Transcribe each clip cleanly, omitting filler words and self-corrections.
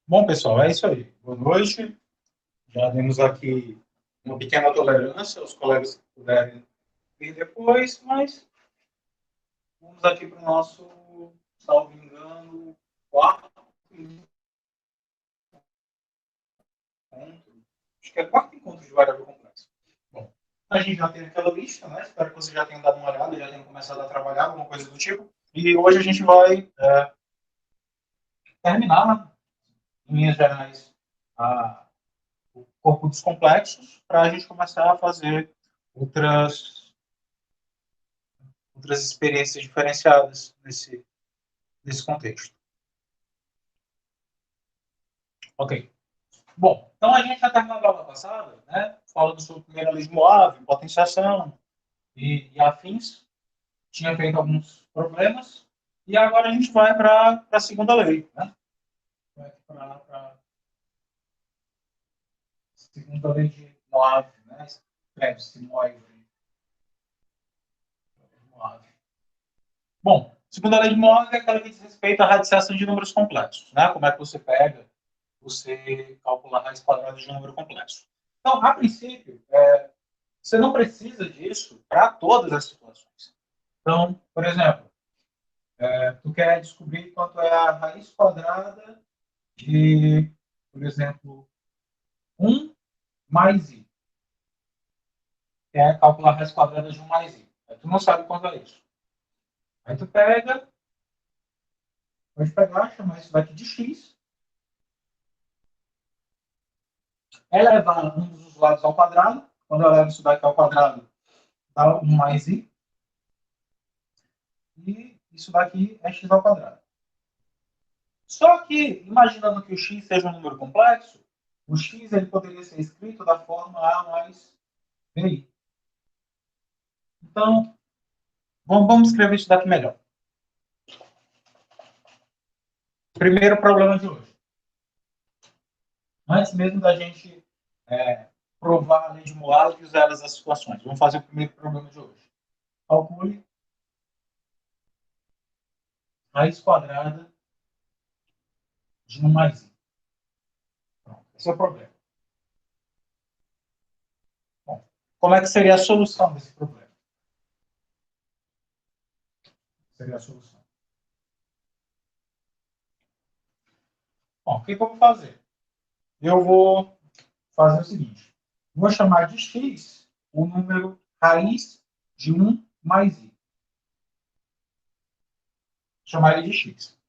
Bom, pessoal, é isso aí. Boa noite. Já demos aqui uma pequena tolerância, os colegas que puderem vir depois, mas vamos aqui para o nosso, salvo engano, quarto encontro. Acho que é quarto encontro de variável complexa. Bom, a gente já tem aquela lista, né? Espero que você já tenha dado uma olhada, já tenha começado a trabalhar, alguma coisa do tipo. E hoje a gente vai terminar, né, em linhas gerais, o corpo dos complexos, para a gente começar a fazer outras experiências diferenciadas nesse contexto. Ok. Bom, então a gente já terminou a aula passada, né, falando sobre a primeira lei de Moave, potenciação e afins. Tinha feito alguns problemas. E agora a gente vai para a segunda lei. Né? Vai para a segunda lei de Moave. Né? Escreve-se Moave. Bom, segunda lei de Moave é aquela que diz respeito à radiciação de números complexos. Né? Como é que você calcula a raiz quadrada de um número complexo. Então, a princípio, você não precisa disso para todas as situações. Então, por exemplo, tu quer descobrir quanto é a raiz quadrada de, por exemplo, 1 mais i. É calcular a raiz quadrada de 1 mais i. Aí tu não sabe quanto é isso. Aí tu pode pegar, chamar isso daqui de x, elevar um dos lados ao quadrado. Quando eu levo isso daqui ao quadrado, dá 1 mais i. E isso daqui é x ao quadrado. Só que, imaginando que o x seja um número complexo, o x ele poderia ser escrito da forma a mais bi. Então, vamos escrever isso daqui melhor. Primeiro problema de hoje. Antes mesmo da gente provar a lei de Moore e usar elas nas situações. Vamos fazer o primeiro problema de hoje. Calcule raiz quadrada de 1 mais i. Pronto, esse é o problema. Bom, como é que seria a solução desse problema? Seria a solução. Bom, o que eu vou fazer? Eu vou fazer o seguinte. Vou chamar de x o número raiz de 1 mais i. Chamar ele de x.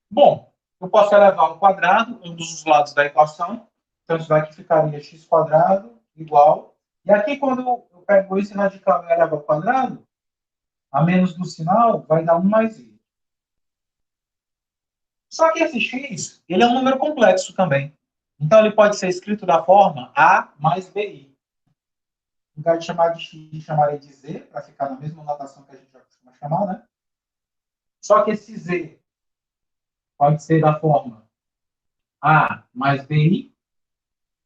Bom, eu posso elevar ao quadrado um dos lados da equação. Então, isso daqui ficaria x quadrado igual. E aqui, quando eu pego esse radical e elevo ao quadrado, a menos do sinal vai dar 1 mais i. Só que esse x, ele é um número complexo também. Então, ele pode ser escrito da forma a mais bi. Em lugar de chamar de x, chamarei de z, para ficar na mesma notação que a gente já costuma chamar, né? Só que esse z pode ser da forma a mais bi.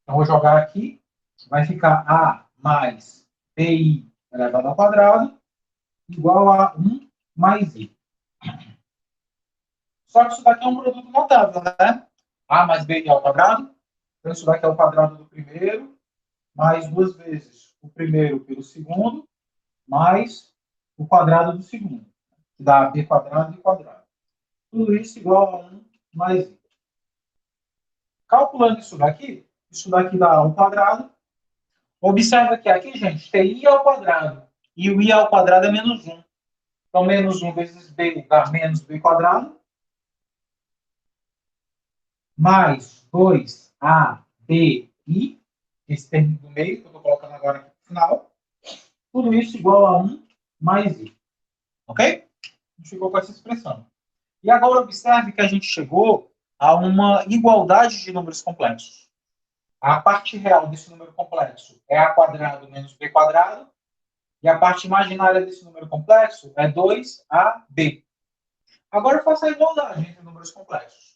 Então, vou jogar aqui. Vai ficar a mais bi elevado ao quadrado igual a 1 mais i. Só que isso daqui é um produto notável, né? A mais bi ao quadrado. Então, isso daqui é o quadrado do primeiro, mais duas vezes o primeiro pelo segundo, mais o quadrado do segundo, que dá b quadrado e quadrado. Tudo isso igual a 1 mais i. Calculando isso daqui dá ao quadrado. Observa que aqui, gente, tem i ao quadrado. E o i ao quadrado é menos 1. Então, menos 1 vezes b dá menos b quadrado. Mais 2ab, esse termo do meio, que eu estou colocando agora aqui no final. Tudo isso igual a 1 mais i. Ok? A gente ficou com essa expressão. E agora observe que a gente chegou a uma igualdade de números complexos. A parte real desse número complexo é a quadrado menos b quadrado. E a parte imaginária desse número complexo é 2ab. Agora eu faço a igualdade entre números complexos.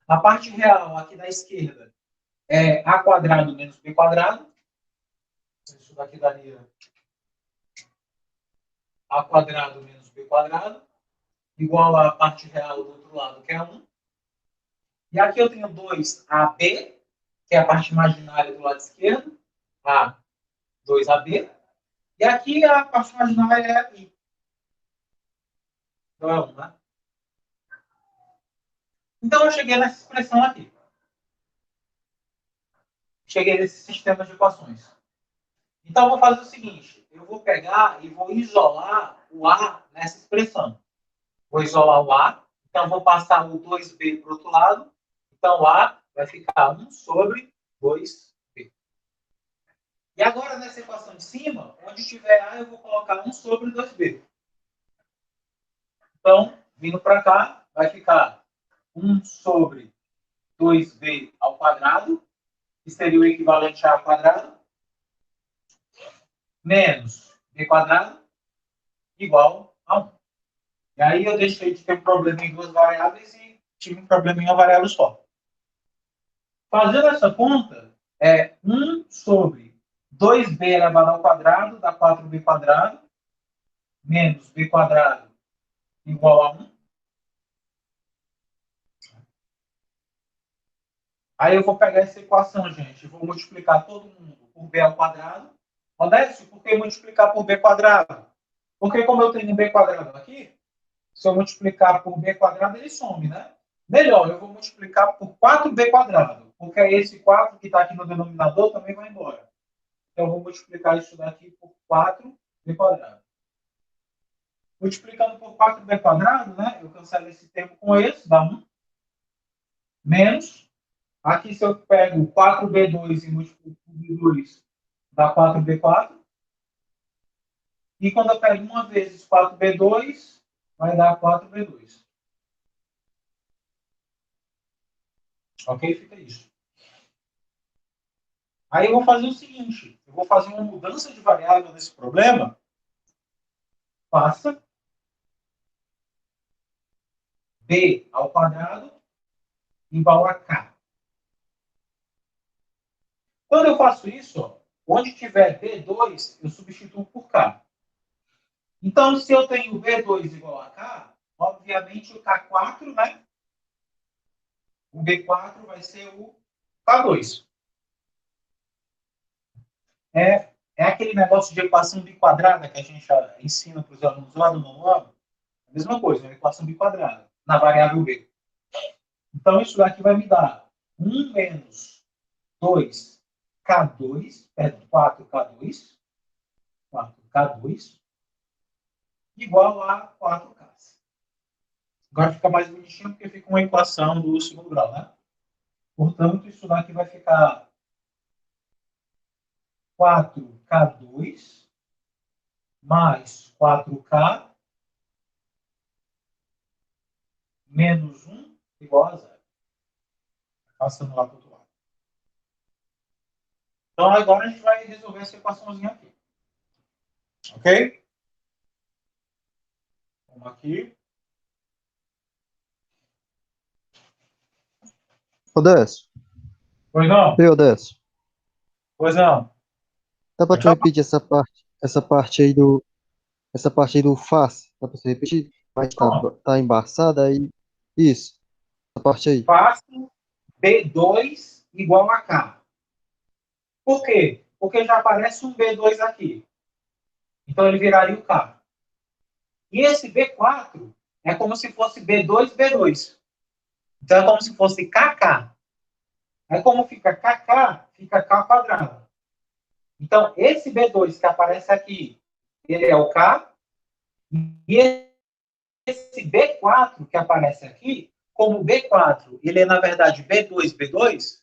A parte real aqui da esquerda é a quadrado menos b quadrado. Isso daqui daria a quadrado menos b quadrado, igual à parte real do outro lado, que é 1. E aqui eu tenho 2AB, que é a parte imaginária do lado esquerdo. A, 2AB. E aqui a parte imaginária é I. Então é 1, né? Então eu cheguei nessa expressão aqui. Cheguei nesse sistema de equações. Então eu vou fazer o seguinte. Eu vou pegar e vou isolar o A nessa expressão. Vou isolar o A. Então eu vou passar o 2B para o outro lado. Então o A vai ficar 1 sobre 2B. E agora, nessa equação de cima, onde tiver A, eu vou colocar 1 sobre 2B. Então, vindo para cá, vai ficar 1 sobre 2B ao quadrado, que seria o equivalente a A quadrado, menos B quadrado, igual a 1. E aí eu deixei de ter um problema em duas variáveis e tive um problema em uma variável só. Fazendo essa conta, é 1 sobre 2B elevado ao quadrado, dá 4B quadrado, menos B quadrado igual a 1. Aí eu vou pegar essa equação, gente, e vou multiplicar todo mundo por B ao quadrado. Odécio, por que multiplicar por B quadrado? Porque como eu tenho B quadrado aqui, se eu multiplicar por B quadrado, ele some, né? Melhor, eu vou multiplicar por 4B quadrado, porque esse 4 que está aqui no denominador também vai embora. Então, eu vou multiplicar isso daqui por 4B quadrado. Multiplicando por 4B quadrado, né? Eu cancelo esse termo com esse, dá 1. Menos. Aqui, se eu pego 4B2 e multiplico por B2, dá 4B4. E quando eu pego uma vezes 4B2, vai dar 4B2. Ok? Fica isso. Aí eu vou fazer o seguinte. Eu vou fazer uma mudança de variável nesse problema. Faça B ao quadrado igual a K. Quando eu faço isso, ó, onde tiver B2, eu substituo por K. Então, se eu tenho B2 igual a K, obviamente o K4, né? O B4 vai ser o K2. É aquele negócio de equação biquadrada que a gente ensina para os alunos lá no nono ano. A mesma coisa, uma equação biquadrada, na variável B. Então, isso daqui vai me dar 1 menos 2K2, 4K2, 4K2, igual a 4K. Agora fica mais bonitinho porque fica uma equação do segundo grau, né? Portanto, isso daqui vai ficar 4K2 mais 4K menos 1 igual a 0. Passando lá para o outro lado. Então, agora a gente vai resolver essa equaçãozinha aqui. Ok? Vamos aqui. Odécio. Pois não? Ei, Odécio. Pois não. Dá pra Pode tu falar? repetir essa parte aí do faz? Dá pra você repetir? Mas Pronto. tá embaçada aí. Isso, essa parte aí. Faço B2 igual a K. Por quê? Porque já aparece um B2 aqui. Então, ele viraria o K. E esse B4 é como se fosse B2, B2. Então, é como se fosse KK. Aí, como fica KK, fica K quadrado. Então, esse B2 que aparece aqui, ele é o K. E esse B4 que aparece aqui, como B4, ele é, na verdade, B2, B2.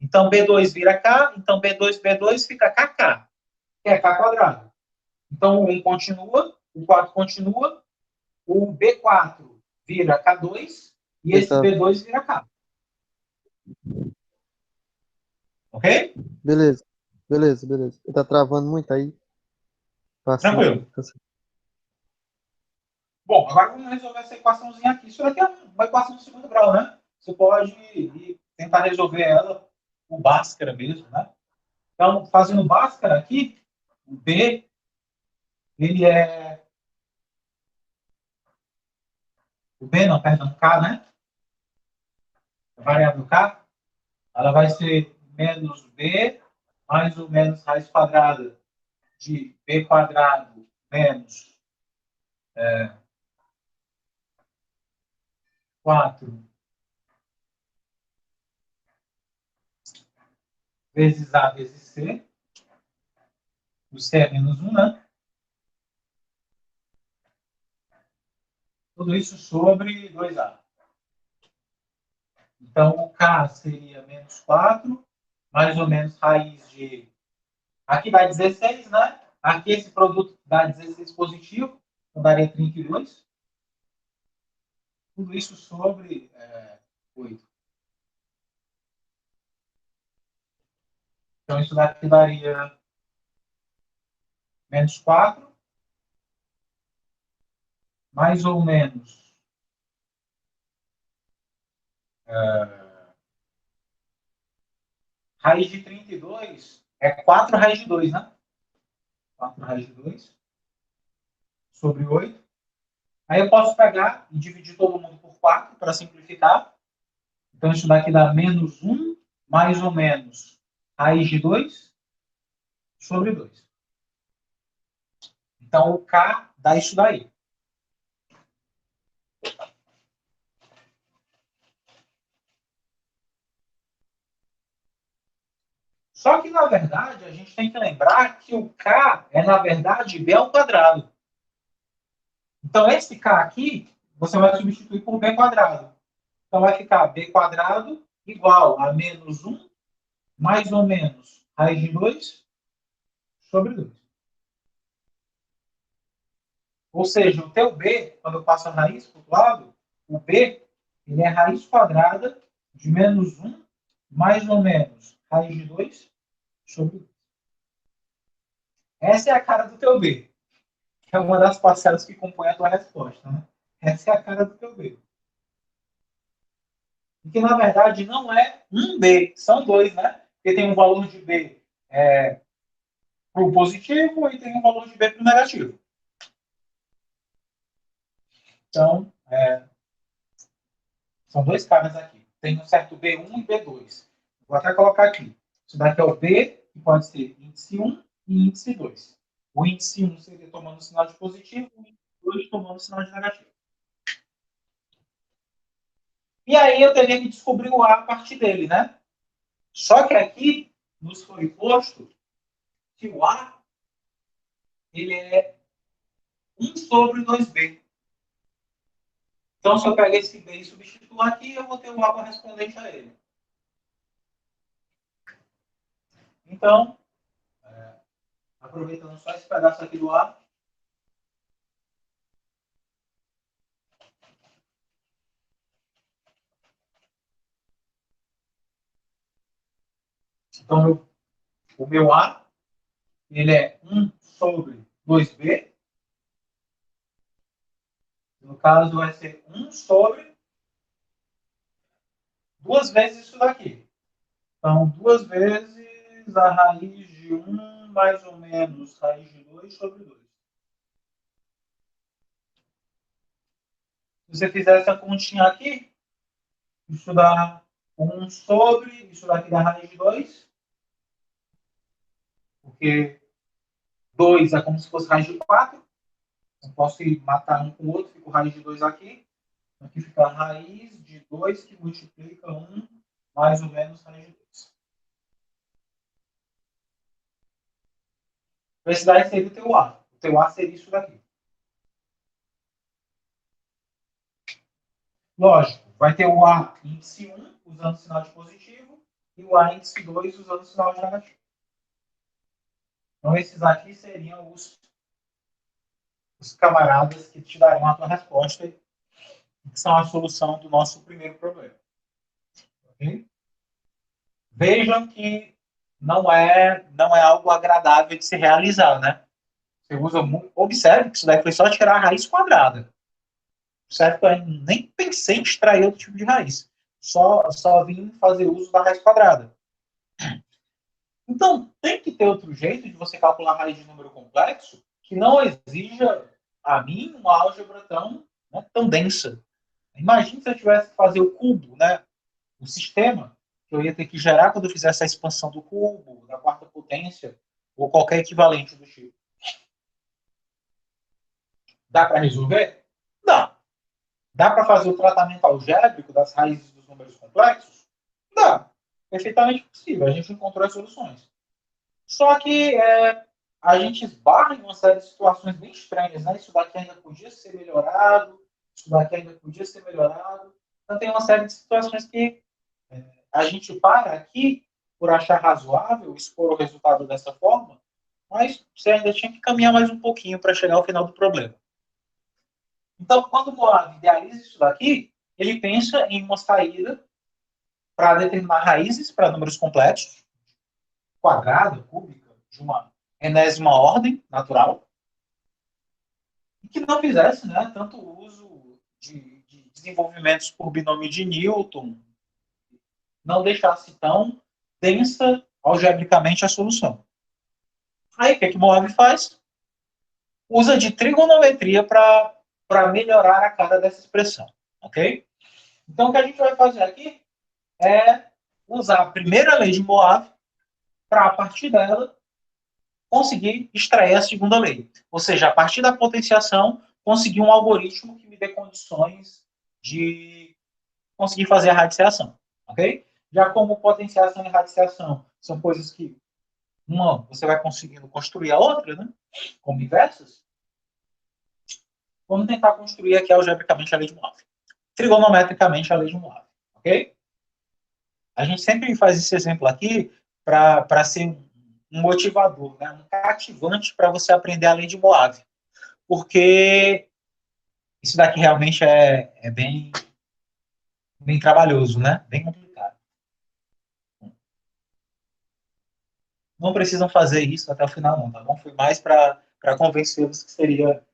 Então, B2 vira K. Então, B2, B2 fica KK, que é K quadrado. Então, o 1 continua, o 4 continua, o B4 vira K2 e Ele esse tá. B2 vira K. Ok? Beleza, beleza, beleza. Ele tá travando muito aí. Tá sim, sim. Tranquilo. Tá sim. Bom, agora vamos resolver essa equaçãozinha aqui. Isso daqui é uma equação de segundo grau, né? Você pode ir tentar resolver ela por Bhaskara mesmo, né? Então, fazendo Bhaskara aqui, o B, ele é... O B não, perdão, K, né? A variável k, ela vai ser menos b mais ou menos raiz quadrada de b quadrado menos 4 vezes a vezes c. O c é menos 1, né? Tudo isso sobre 2a. Então, o k seria menos 4, mais ou menos raiz de... Aqui dá 16, né? Aqui esse produto dá 16 positivo, então daria 32. Tudo isso sobre 8. Então, isso daqui daria menos 4, mais ou menos raiz de 32 é 4 raiz de 2, né? 4 raiz de 2 sobre 8. Aí eu posso pegar e dividir todo mundo por 4 para simplificar. Então, isso daqui dá menos 1, mais ou menos raiz de 2 sobre 2. Então, o K dá isso daí. Só que, na verdade, a gente tem que lembrar que o K é, na verdade, B ao quadrado. Então, esse K aqui, você vai substituir por B quadrado. Então, vai ficar B quadrado igual a menos 1, mais ou menos raiz de 2 sobre 2. Ou seja, o teu B, quando eu passo a raiz para o outro lado, o B ele é raiz quadrada de menos 1, mais ou menos raiz de 2 sobre 2. Essa é a cara do teu B, que é uma das parcelas que compõe a tua resposta. Né? Essa é a cara do teu B. E que, na verdade, não é um B, são dois, né? Porque tem um valor de B para o positivo e tem um valor de B para o negativo. Então, são dois caras aqui. Tem um certo B1 e B2. Vou até colocar aqui. Isso daqui é o B, que pode ser índice 1 e índice 2. O índice 1 seria tomando sinal de positivo, o índice 2 tomando sinal de negativo. E aí eu teria que descobrir o A partir dele, né? Só que aqui nos foi posto que o A ele é 1 sobre 2B. Então, se eu pegar esse B e substituir aqui, eu vou ter o A correspondente a ele. Então, aproveitando só esse pedaço aqui do A, então o meu A ele é 1 sobre 2B. No caso, vai ser 1 sobre 2 vezes isso daqui. Então, 2 vezes a raiz de 1 mais ou menos raiz de 2 sobre 2. Se você fizer essa continha aqui, isso dá 1 sobre, isso daqui dá raiz de 2, porque 2 é como se fosse raiz de 4. Eu posso ir matar um com o outro, fico raiz de 2 aqui. Aqui fica a raiz de 2 que multiplica 1 mais ou menos raiz de 2. Esse daí seria o teu A. O teu A seria isso daqui. Lógico, vai ter o A índice 1 usando sinal de positivo e o A índice 2 usando sinal de negativo. Então, esses aqui seriam os camaradas que te dariam a tua resposta, que são a solução do nosso primeiro problema. Okay? Vejam que não é algo agradável de se realizar, né? Você usa muito, observe que isso daí foi só tirar a raiz quadrada. Certo? Eu nem pensei em extrair outro tipo de raiz. Só vim fazer uso da raiz quadrada. Então, tem que ter outro jeito de você calcular a raiz de número complexo que não exija, a mim, uma álgebra tão densa. Imagina se eu tivesse que fazer o cubo, né? o sistema que eu ia ter que gerar quando eu fizesse a expansão do cubo, da quarta potência, ou qualquer equivalente do tipo. Dá para resolver? Dá. Dá para fazer o tratamento algébrico das raízes dos números complexos? Dá. Perfeitamente possível. A gente encontrou as soluções. Só que a gente esbarra em uma série de situações bem estranhas, né? Isso daqui ainda podia ser melhorado, isso daqui ainda podia ser melhorado. Então, tem uma série de situações que a gente para aqui por achar razoável expor o resultado dessa forma, mas você ainda tinha que caminhar mais um pouquinho para chegar ao final do problema. Então, quando o Moab idealiza isso daqui, ele pensa em uma saída para determinar raízes para números complexos, quadrada, cúbica, de uma enésima ordem natural, e que não fizesse, né, tanto uso de desenvolvimentos por binômio de Newton, não deixasse tão densa algebricamente a solução. Aí, o que Moab faz? Usa de trigonometria para melhorar a cara dessa expressão, ok? Então, o que a gente vai fazer aqui é usar a primeira lei de Moab para, a partir dela, conseguir extrair a segunda lei. Ou seja, a partir da potenciação, conseguir um algoritmo que me dê condições de conseguir fazer a radiciação, ok? Já como potenciação e radiciação são coisas que uma você vai conseguindo construir a outra, né? Como inversas. Vamos tentar construir aqui algebricamente a lei de Moab. Trigonometricamente a lei de Moab, ok? A gente sempre faz esse exemplo aqui para ser um motivador, né? Um cativante para você aprender a lei de Moab. Porque isso daqui realmente é bem trabalhoso, né? Bem complicado. Não precisam fazer isso até o final, não, tá bom? Foi mais para convencê-los que seria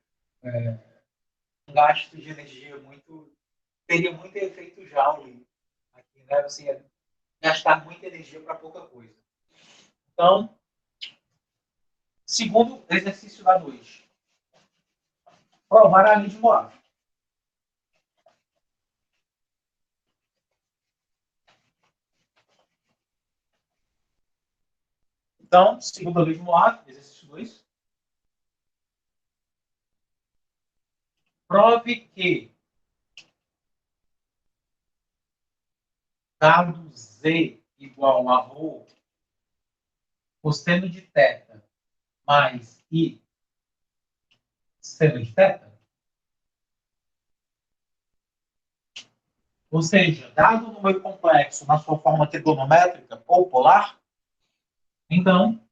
um gasto de energia muito. Teria muito efeito Joule aqui, né? Você ia gastar muita energia para pouca coisa. Então, segundo exercício da noite. Provar a lei de Moab. Então, segundo a lei de Moab, exercício 2. Prove que dado Z igual a ρ, cosseno de θ mais I seno de θ. Ou seja, dado o número complexo na sua forma trigonométrica ou polar, então,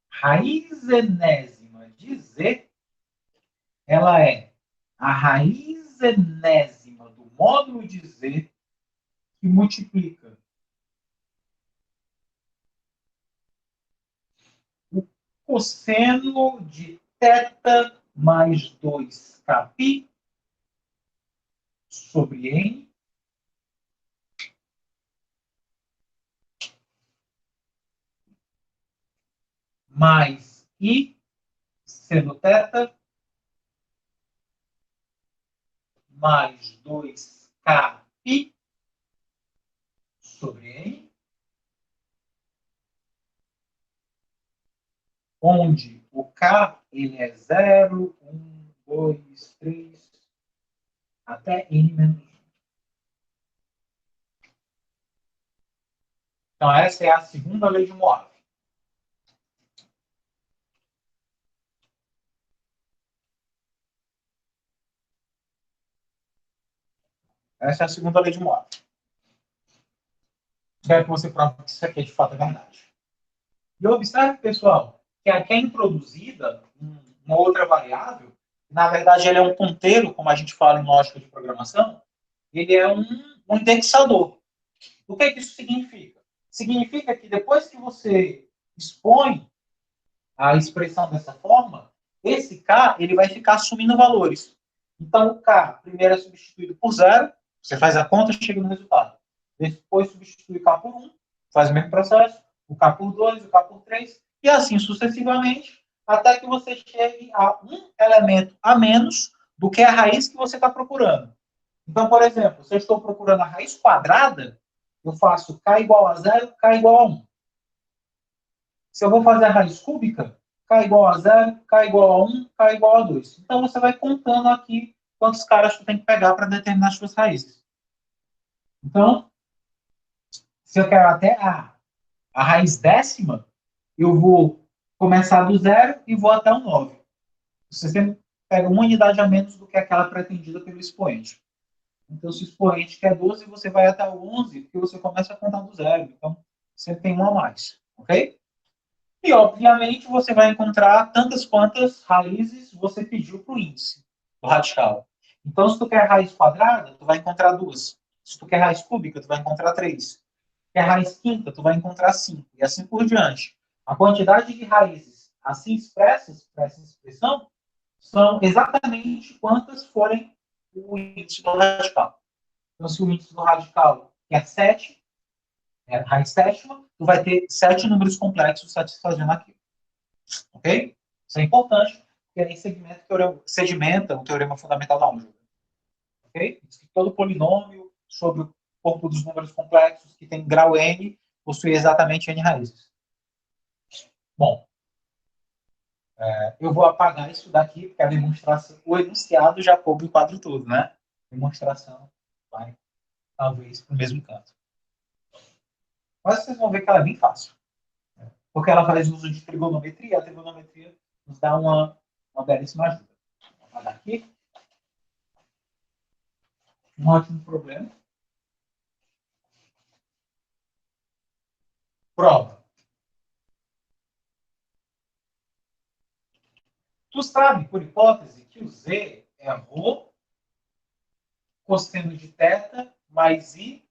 raiz enésima de Z, ela é a raiz enésima do módulo de Z que multiplica o cosseno de θ mais 2kπ sobre N mais I seno θ mais 2kπ sobre N, onde o K ele é 0, 1, 2, 3, até N menos 1. Então, essa é a segunda lei de Moab. Essa é a segunda lei de Moab. Espero que você prove que isso aqui de fato é verdade. E observe, pessoal, que aqui é introduzida uma outra variável. Na verdade, ele é um ponteiro, como a gente fala em lógica de programação. Ele é um indexador. O que isso significa? Significa que depois que você expõe a expressão dessa forma, esse K ele vai ficar assumindo valores. Então, o K primeiro é substituído por 0, você faz a conta e chega no resultado. Depois substitui o K por 1, faz o mesmo processo, o K por 2, o K por 3, e assim sucessivamente, até que você chegue a um elemento a menos do que a raiz que você está procurando. Então, por exemplo, se eu estou procurando a raiz quadrada, eu faço k igual a 0, k igual a 1. Se eu vou fazer a raiz cúbica, k igual a 0, k igual a 1, k igual a 2. Então, você vai contando aqui quantos caras tu tem que pegar para determinar as suas raízes. Então, se eu quero até a raiz décima, eu vou começar do 0 e vou até o 9. Você sempre pega uma unidade a menos do que aquela pretendida pelo expoente. Então, se o expoente quer 12, você vai até o 11, porque você começa a contar do 0. Então, sempre tem um a mais. Ok? E, obviamente, você vai encontrar tantas quantas raízes você pediu para o índice do radical. Então, se tu quer raiz quadrada, tu vai encontrar 2. Se tu quer raiz cúbica, tu vai encontrar 3. Que é a raiz quinta, tu vai encontrar 5, e assim por diante. A quantidade de raízes assim expressas para essa expressão são exatamente quantas forem o índice do radical. Então, se o índice do radical é 7, é a raiz sétima, tu vai ter 7 números complexos satisfazendo aquilo. Ok? Isso é importante, porque aí sedimenta o teorema fundamental da álgebra. Ok? Diz que todo polinômio sobre o corpo dos números complexos que tem grau n possui exatamente n raízes. Bom, eu vou apagar isso daqui, porque a demonstração, o enunciado já cobre o quadro todo, né? A demonstração vai, talvez, para o mesmo canto. Mas vocês vão ver que ela é bem fácil. Porque ela faz uso de trigonometria, e a trigonometria nos dá uma belíssima ajuda. Vou apagar aqui. Um ótimo problema. Prova. Tu sabe, por hipótese, que o Z é ρ cosseno de θ mais I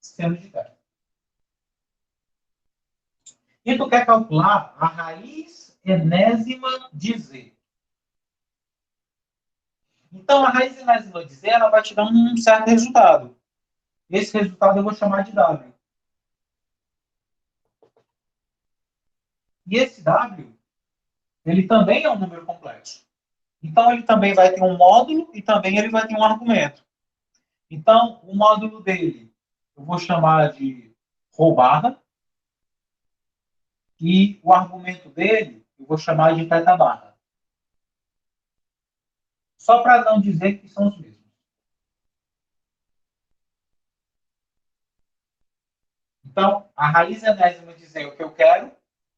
seno de θ. E tu quer calcular a raiz enésima de Z. Então, a raiz enésima de Z ela vai te dar um certo resultado. Esse resultado eu vou chamar de W. E esse W, ele também é um número complexo. Então, ele também vai ter um módulo e também ele vai ter um argumento. Então, o módulo dele eu vou chamar de ρ barra. E o argumento dele eu vou chamar de θ barra. Só para não dizer que são os mesmos. Então, a raiz enésima de Z é o que eu quero.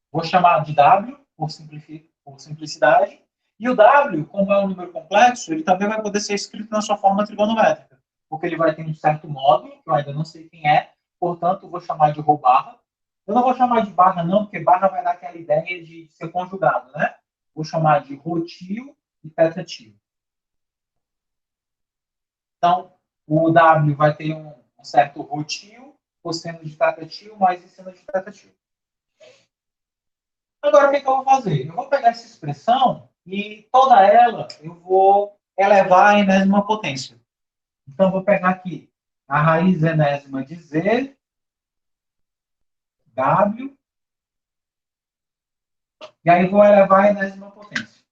Vou chamar de W, por simplicidade. E o W, como é um número complexo, ele também vai poder ser escrito na sua forma trigonométrica. Porque ele vai ter um certo módulo, que eu ainda não sei quem é. Portanto, vou chamar de ρ barra. Eu não vou chamar de barra, não, porque barra vai dar aquela ideia de ser conjugado, né? Vou chamar de ρ tio e θ tio. Então, o W vai ter um certo ρ tio, cosseno de θ tio, mais seno de θ tio. Agora, o que eu vou fazer? Eu vou pegar essa expressão e toda ela eu vou elevar à enésima potência. Então, eu vou pegar aqui a raiz enésima de Z, W, e aí vou elevar à enésima potência.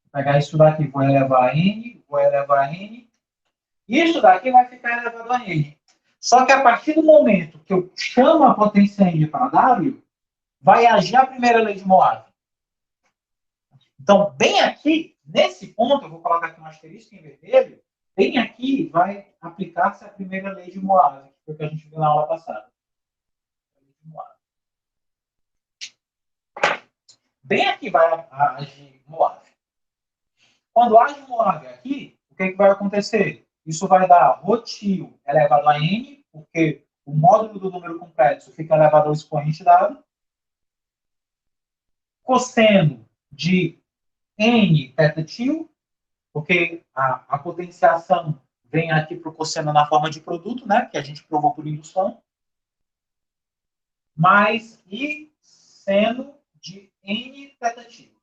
Vou pegar isso daqui, vou elevar a N, vou elevar a N. Isso daqui vai ficar elevado a N. Só que a partir do momento que eu chamo a potência N para W, vai agir a primeira lei de Moave. Então, bem aqui, nesse ponto, eu vou colocar aqui um asterisco em vermelho, bem aqui vai aplicar-se a primeira lei de Moave, que foi o que a gente viu na aula passada. Bem aqui vai agir Moave. Quando age Moave aqui, o que vai acontecer? Isso vai dar ρ tio elevado a n, porque o módulo do número complexo fica elevado ao expoente dado. Cosseno de n θ tio, porque a potenciação vem aqui para o cosseno na forma de produto, né, que a gente provou por indução, mais I seno de n θ tio.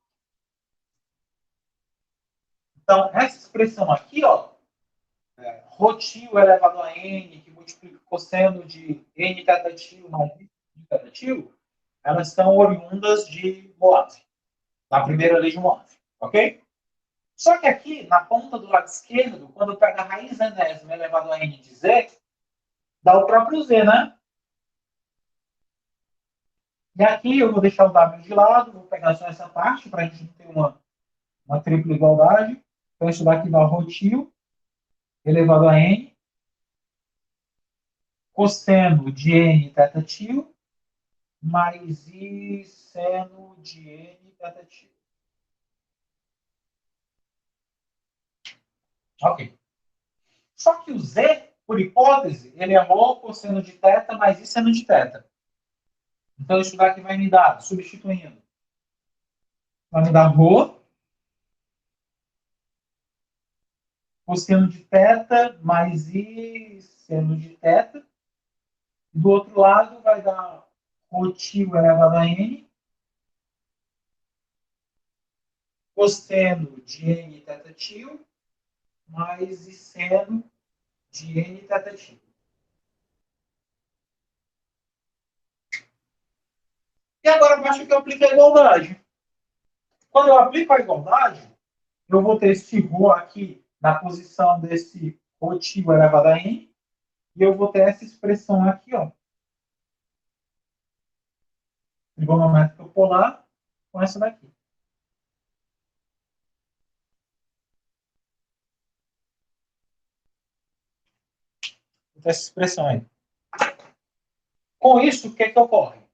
Então, essa expressão aqui, ó, ρ tio elevado a n, que multiplica o cosseno de n θ tio mais I θ tio, elas são oriundas de Moave, da primeira lei de Moave, ok? Só que aqui, na ponta do lado esquerdo, quando eu pego a raiz enésima elevado a n de z, dá o próprio z, né? E aqui eu vou deixar o w de lado, vou pegar só essa parte para a gente ter uma tripla igualdade. Então, isso daqui dá ρ elevado a n, cosseno de n θ tio, mais I seno de n θ tio. Ok. Só que o z, por hipótese, ele é ρ cosseno de θ mais I seno de θ. Então, isso daqui vai me dar, substituindo, vai me dar ρ cosseno de θ mais I seno de θ. Do outro lado, vai dar ρ tio elevado a n, cosseno de n θ tio, mais I seno de n θ tio. E agora basta que eu aplique a igualdade. Quando eu aplico a igualdade, eu vou ter esse ρ aqui na posição desse ρ tio elevado a n, e eu vou ter essa expressão aqui, ó, trigonométrica polar, com essa daqui. Vou ter essa expressão aí. Com isso, o que é que ocorre?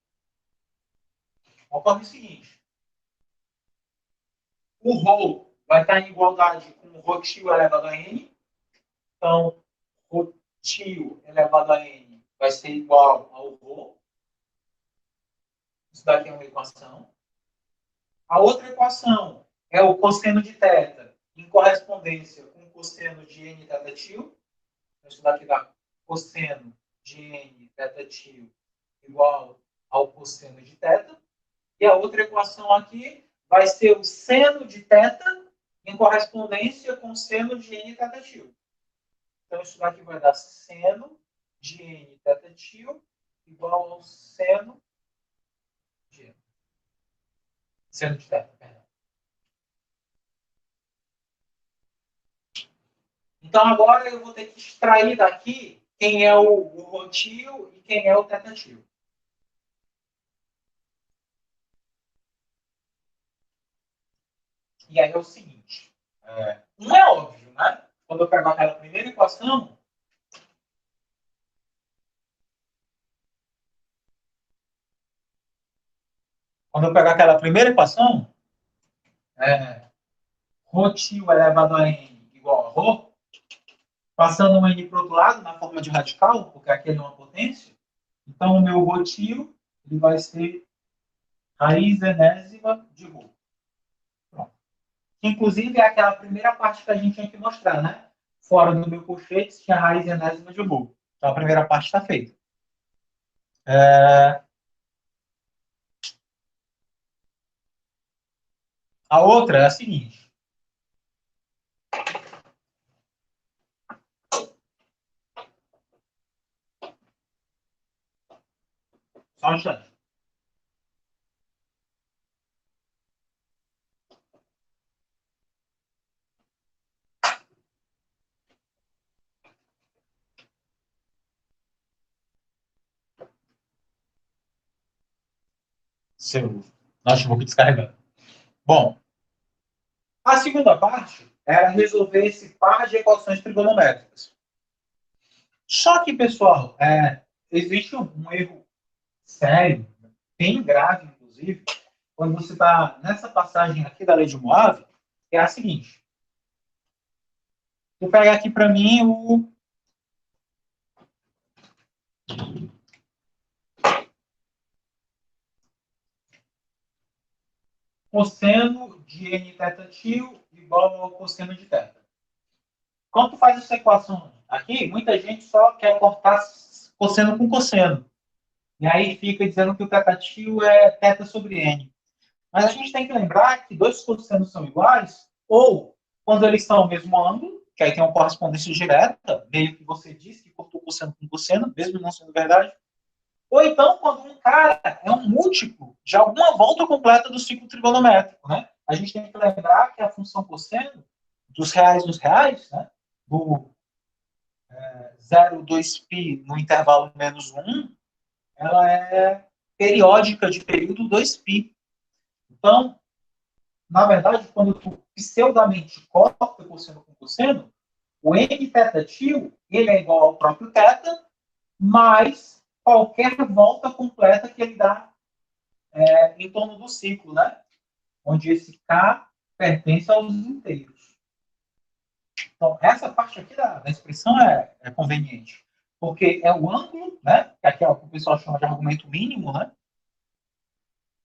Ocorre o seguinte. O ρ vai estar em igualdade com o ρ tio elevado a n. Então, ρ tio elevado a n vai ser igual ao ρ. Isso daqui é uma equação. A outra equação é o cosseno de θ em correspondência com o cosseno de n θ tio. Isso daqui dá cosseno de n θ tio igual ao cosseno de θ. E a outra equação aqui vai ser o seno de θ em correspondência com o seno de n θ tio. Então, isso daqui vai dar seno de n θ tio igual ao seno de θ, perdão. Então, agora eu vou ter que extrair daqui quem é o ρ tio e quem é o θ tio. E aí é o seguinte, não é óbvio, né? Quando eu pego aquela primeira equação, ρ tio elevado a n igual a ρ, passando um n para o outro lado, na forma de radical, porque aquele é uma potência, então o meu ρ tio ele vai ser raiz enésima de ρ. Pronto. Inclusive, é aquela primeira parte que a gente tinha que mostrar, né? Fora do meu colchete, tinha raiz enésima de ρ. Então, a primeira parte está feita. A outra é a seguinte. Só um instante. Seu notebook descarregando. Bom, a segunda parte era resolver esse par de equações trigonométricas. Só que, pessoal, existe um erro sério, bem grave, inclusive, quando você está nessa passagem aqui da lei de Moave, que é a seguinte. Vou pegar aqui para mim o cosseno de n θ tio igual ao cosseno de θ. Quando tu faz essa equação aqui, muita gente só quer cortar cosseno com cosseno. E aí fica dizendo que o θ tio é θ sobre n. Mas a gente tem que lembrar que dois cossenos são iguais, ou quando eles são ao mesmo ângulo, que aí tem uma correspondência direta, meio que você diz que cortou cosseno com cosseno, mesmo não sendo verdade. Ou então, quando um cara é um múltiplo de alguma volta completa do ciclo trigonométrico, né? A gente tem que lembrar que a função cosseno dos reais nos reais, né? Do 0, 2π no intervalo menos 1, ela é periódica de período 2π. Então, na verdade, quando tu pseudamente corta cosseno com cosseno, o n θ tio, ele é igual ao próprio θ, mais qualquer volta completa que ele dá em torno do ciclo, né? Onde esse K pertence aos inteiros. Então, essa parte aqui da expressão é conveniente, porque é o ângulo, né? Que aqui é o que o pessoal chama de argumento mínimo, né?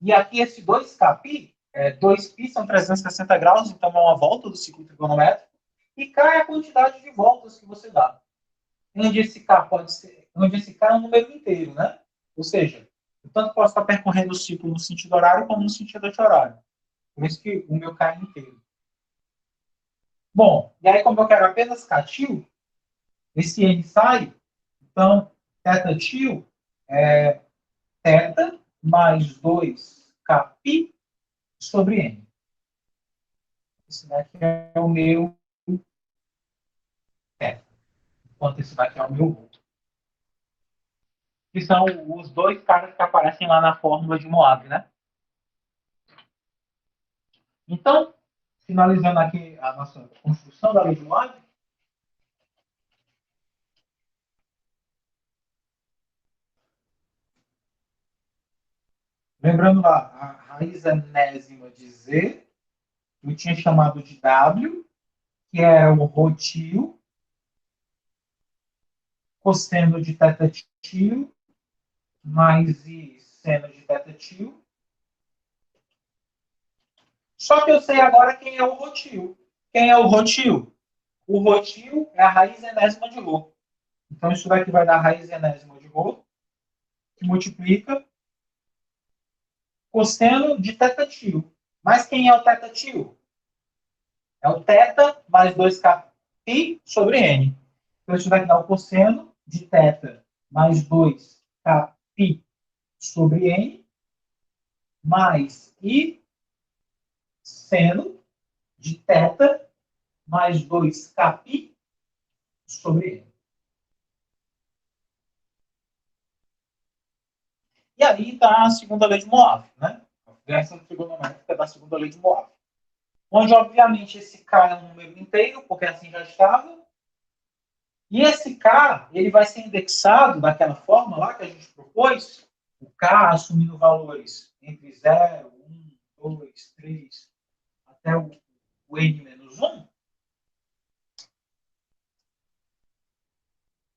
E aqui esse 2kπ, 2π são 360 graus, então é uma volta do ciclo trigonométrico, e K é a quantidade de voltas que você dá. Onde esse K é um número inteiro, né? Ou seja, eu tanto posso estar percorrendo o ciclo no sentido horário como no sentido anti-horário. Por isso que o meu K é inteiro. Bom, e aí como eu quero apenas K tio, esse N sai, então θ tio é θ mais 2kπ sobre N. Esse daqui é o meu θ, enquanto esse daqui é o meu V. Que são os dois caras que aparecem lá na fórmula de Moab, né? Então, finalizando aqui a nossa construção da lei de Moab, lembrando lá, a raiz enésima de Z, eu tinha chamado de W, que era o rotio, cosseno de θ tio, mais I seno de θ tio. Só que eu sei agora quem é o rotio. Quem é o rotio? O rotio é a raiz enésima de Rho. Então, isso daqui vai dar a raiz enésima de Rho, que multiplica cosseno de θ tio. Mas quem é o θ tio? É o θ mais 2kπ sobre n. Então, isso daqui dá o cosseno de θ mais 2kπ sobre n, mais I seno de θ mais 2kπ sobre n. E aí está a segunda lei de Moab, né? A versão trigonométrica da segunda lei de Moab. Onde, obviamente, esse K é um número inteiro, porque assim já estava. E esse K, ele vai ser indexado daquela forma lá que a gente propôs, o K assumindo valores entre 0, 1, 2, 3, até o N menos 1.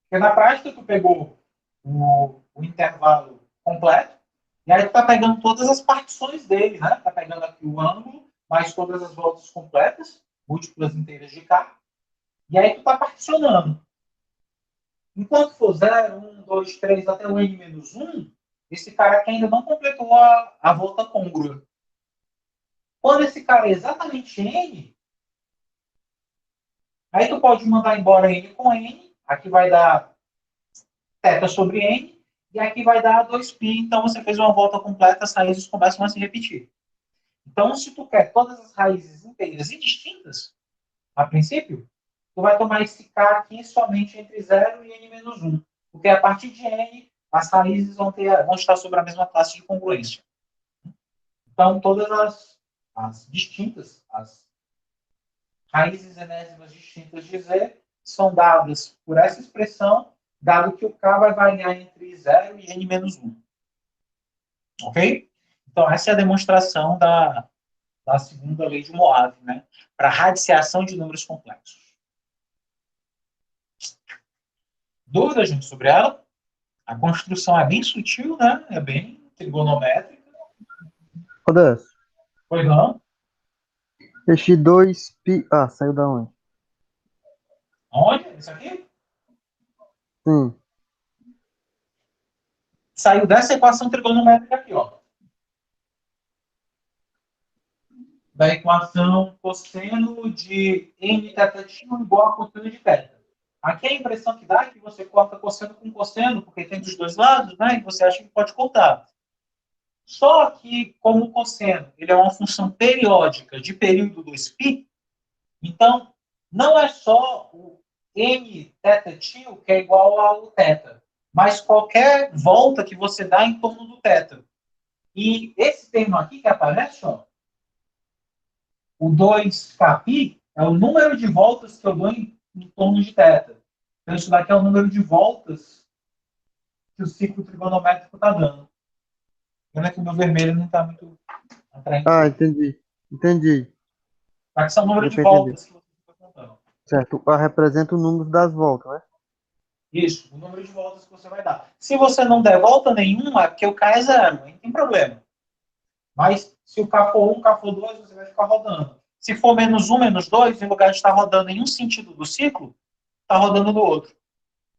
Porque na prática, tu pegou o intervalo completo, e aí tu está pegando todas as partições dele, né? Está pegando aqui o ângulo, mais todas as voltas completas, múltiplas inteiras de K, e aí tu está particionando. Enquanto for 0, 1, 2, 3, até o N menos 1, esse cara aqui ainda não completou a volta côngrua. Quando esse cara é exatamente N, aí tu pode mandar embora N com N, aqui vai dar θ sobre N, e aqui vai dar 2π, então você fez uma volta completa, as raízes começam a se repetir. Então, se tu quer todas as raízes inteiras e distintas, a princípio, tu vai tomar esse K aqui somente entre 0 e N menos 1. Porque a partir de N, as raízes vão estar sobre a mesma classe de congruência. Então, todas as distintas, as raízes enésimas distintas de Z, são dadas por essa expressão, dado que o K vai variar entre 0 e N menos 1. Ok? Então, essa é a demonstração da segunda lei de Moab, né? Para radiciação de números complexos. Dúvida, gente, sobre ela? A construção é bem sutil, né? É bem trigonométrica. Rodolfo, Pois não? este 2π. Ah, saiu da onde? Onde? Isso aqui? Sim. Saiu dessa equação trigonométrica aqui, ó. Da equação cosseno de n θ igual a cosseno de θ. Aqui a impressão que dá é que você corta cosseno com cosseno, porque tem dos dois lados, né? E você acha que pode cortar. Só que, como o cosseno ele é uma função periódica de período 2π, então não é só o n θ que é igual ao θ, mas qualquer volta que você dá em torno do θ. E esse termo aqui que aparece, ó, o 2kπ, é o número de voltas que eu dou em torno de θ. Então, isso daqui é o número de voltas que o ciclo trigonométrico está dando. Pena que o meu vermelho não está muito atraente. Ah, entendi. Entendi. Aqui são o número Deu de pra entender. voltas que você está contando. Certo. A representa o número das voltas, né? Isso, o número de voltas que você vai dar. Se você não der volta nenhuma, é porque o K é zero, aí não tem problema. Mas se o K for 1, K for 2, você vai ficar rodando. Se for menos 1, menos 2, em lugar de estar rodando em um sentido do ciclo, está rodando no outro.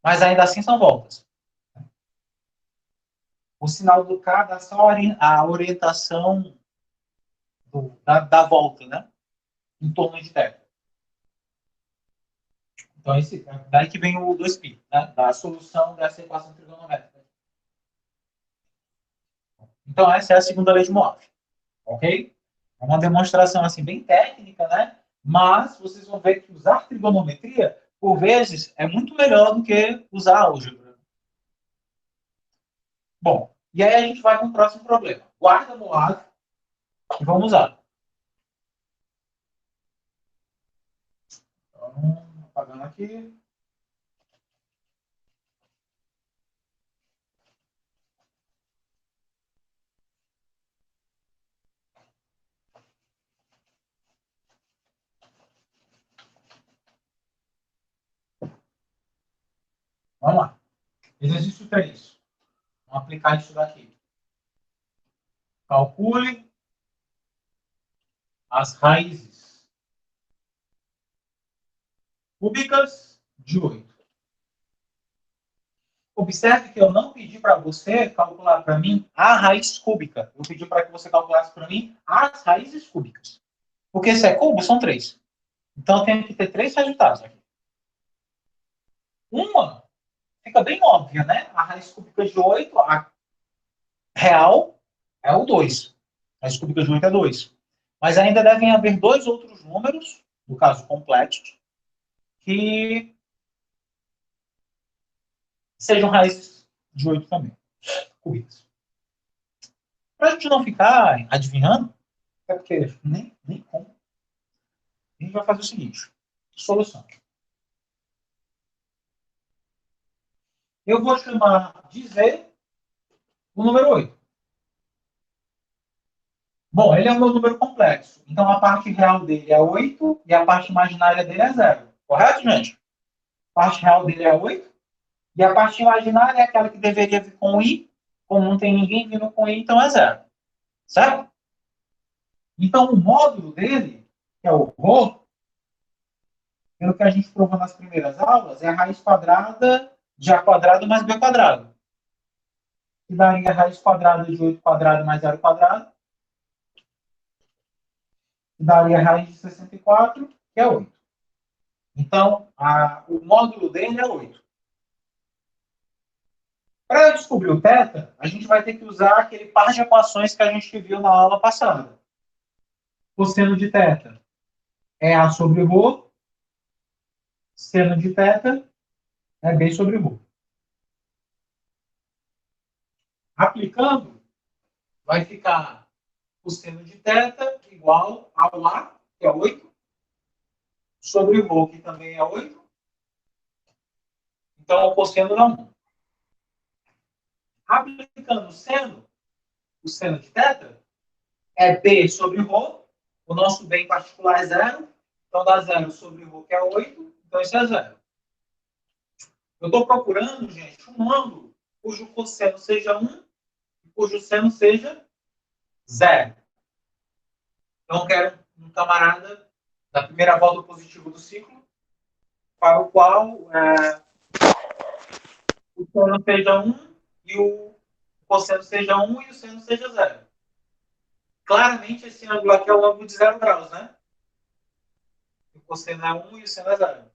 Mas ainda assim são voltas. O sinal do K dá só a orientação da volta, né? Em torno de θ. Então, daí que vem o 2π, né? Da solução dessa equação trigonométrica. Então, essa é a segunda lei de Moore. Ok? É uma demonstração assim bem técnica, né? Mas vocês vão ver que usar trigonometria, por vezes, é muito melhor do que usar álgebra. Bom, e aí a gente vai para o próximo problema. Guarda no lado e vamos usar. Então, apagando aqui. Vamos lá. Exercício 3. Vamos aplicar isso daqui. Calcule as raízes cúbicas de 8. Observe que eu não pedi para você calcular para mim a raiz cúbica. Eu pedi para que você calculasse para mim as raízes cúbicas. Porque se é cubo, são 3. Então eu tenho que ter 3 resultados aqui. Uma fica bem óbvia, né? A raiz cúbica de 8, a real, é o 2. A raiz cúbica de 8 é 2. Mas ainda devem haver dois outros números, no caso complexos, que sejam raízes de 8 também, cúbicas. Para a gente não ficar adivinhando, é porque nem como, a gente vai fazer o seguinte: solução. Eu vou chamar de Z o número 8. Bom, ele é um número complexo. Então a parte real dele é 8 e a parte imaginária dele é 0. Correto, gente? A parte real dele é 8 e a parte imaginária é aquela que deveria vir com I. Como não tem ninguém vindo com I, então é 0. Certo? Então o módulo dele, que é o ρ, pelo que a gente provou nas primeiras aulas, é a raiz quadrada de A quadrado mais B quadrado. Que daria a raiz quadrada de 8 quadrado mais 0 quadrado. Que daria a raiz de 64, que é 8. Então, o módulo dele é 8. Para descobrir o θ, a gente vai ter que usar aquele par de equações que a gente viu na aula passada. Cosseno de θ é A sobre ρ, seno de θ é B sobre ρ. Aplicando, vai ficar cosseno de θ igual ao A, que é 8, sobre ρ, que também é 8. Então, o cosseno dá 1. Aplicando o seno de θ é B sobre ρ. O nosso B em particular é 0. Então, dá 0 sobre ρ, que é 8. Então, isso é 0. Eu estou procurando, gente, um ângulo cujo cosseno seja 1 e cujo seno seja 0. Então, eu quero um camarada da primeira volta positiva do ciclo para o qual o seno seja 1 e o cosseno seja 1 e o seno seja 0. Claramente, esse ângulo aqui é o ângulo de 0 graus, né? O cosseno é 1 e o seno é 0.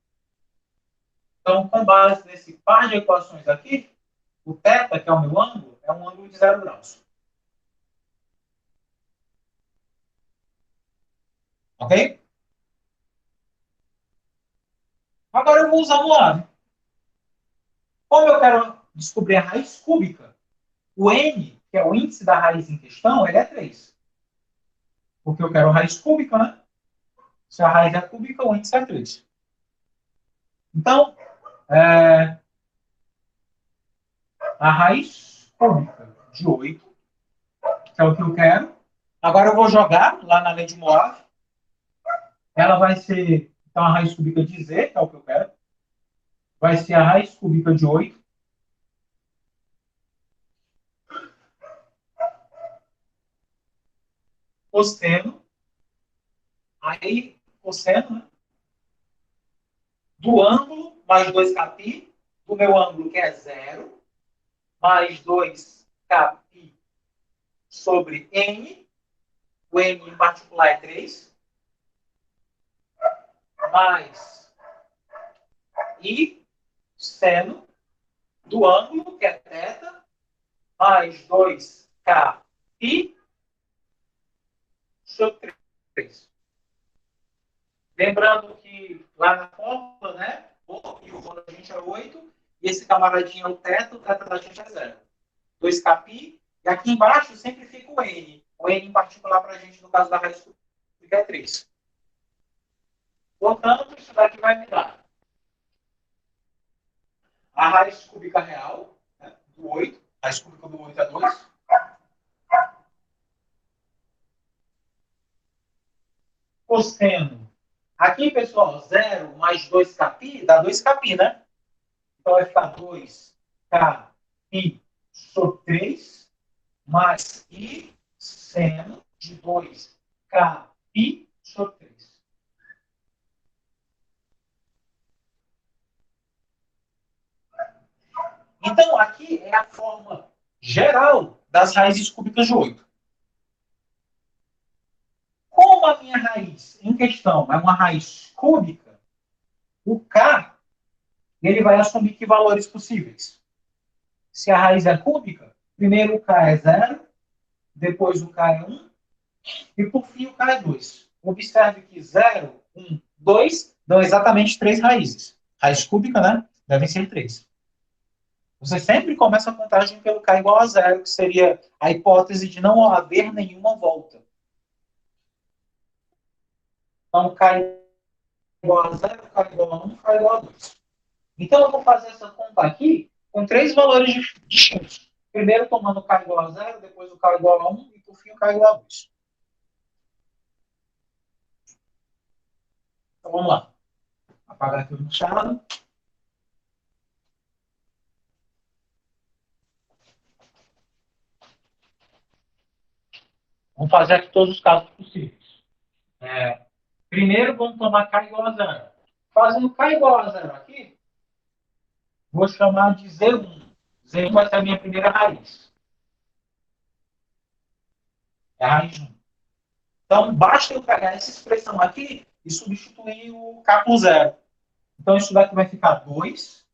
Então, com base nesse par de equações aqui, o θ, que é o meu ângulo, é um ângulo de 0 graus. Ok? eu vou usar molar. Como eu quero descobrir a raiz cúbica, o n, que é o índice da raiz em questão, ele é 3. Porque eu quero a raiz cúbica, né? Se a raiz é cúbica, o índice é 3. Então, a raiz cúbica de 8, que é o que eu quero. Agora eu vou jogar lá na lei de Moave. Ela vai ser, então, a raiz cúbica de z, que é o que eu quero. Vai ser a raiz cúbica de 8. Cosseno. Aí, cosseno, né? Do ângulo, mais 2π, do meu ângulo, que é 0, mais 2π sobre n, o n em particular é 3, mais i seno do ângulo, que é θ, mais 2π sobre 3. Lembrando que lá na fórmula, né, o e o rho da gente é 8, e esse camaradinho é o θ da gente é 0. 2π, e aqui embaixo sempre fica o n. O n em particular para a gente, no caso da raiz cúbica, é 3. Portanto, isso daqui vai me dar a raiz cúbica real, né, do 8. A raiz cúbica do 8 é 2. Cosseno. Aqui, pessoal, 0 mais 2π dá 2π, né? Então vai ficar 2π sobre 3 mais i seno de 2π sobre 3. Então, aqui é a forma geral das raízes cúbicas de 8. Como a minha raiz em questão é uma raiz cúbica, o k ele vai assumir que valores possíveis. Se a raiz é cúbica, primeiro o k é 0, depois o k é 1, e por fim o k é 2. Observe que 0, 1, 2 dão exatamente 3 raízes. Raiz cúbica, né? Devem ser 3. Você sempre começa a contagem pelo k igual a 0, que seria a hipótese de não haver nenhuma volta. Então, k igual a 0, k igual a 1, k igual a 2. Então, eu vou fazer essa conta aqui com 3 valores distintos. Primeiro tomando k igual a 0, depois o k igual a 1 e, por fim, o k igual a 2. Então, vamos lá. Apagar aqui o machado. Vamos fazer aqui todos os casos possíveis. Primeiro, vamos tomar k igual a 0. Fazendo k igual a 0 aqui, vou chamar de Z1. Z1 vai ser a minha primeira raiz. É a raiz 1. Então, basta eu pegar essa expressão aqui e substituir o k por 0. Então, isso daqui vai ficar 2.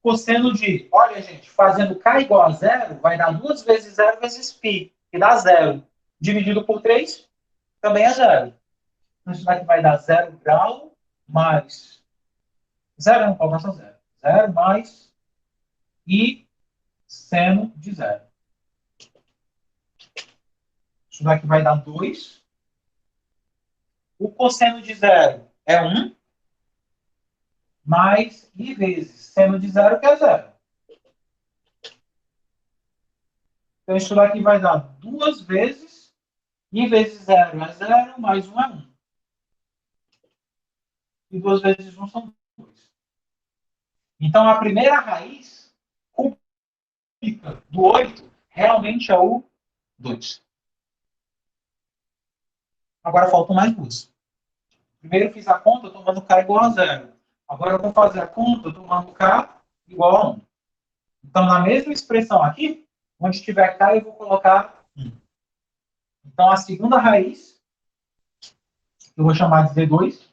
Cosseno de, olha, gente, fazendo k igual a 0, vai dar 2 vezes 0 vezes π, que dá 0. Dividido por 3, também é 0. Então, isso daqui vai dar 0 grau mais 0, não pode passar 0. 0 mais i seno de 0. Isso daqui vai dar 2. O cosseno de 0 é 1, mais i vezes seno de 0, que é 0. Então, isso daqui vai dar 2 vezes i vezes 0 é 0, mais 1 é 1. E 2 vezes 1 são 2. Então, a primeira raiz cúbica do 8 realmente é o 2. Agora faltam mais duas. Primeiro fiz a conta tomando k igual a 0. Agora eu vou fazer a conta tomando k igual a 1. Então, na mesma expressão aqui, onde tiver k, eu vou colocar 1. Então, a segunda raiz, eu vou chamar de Z2.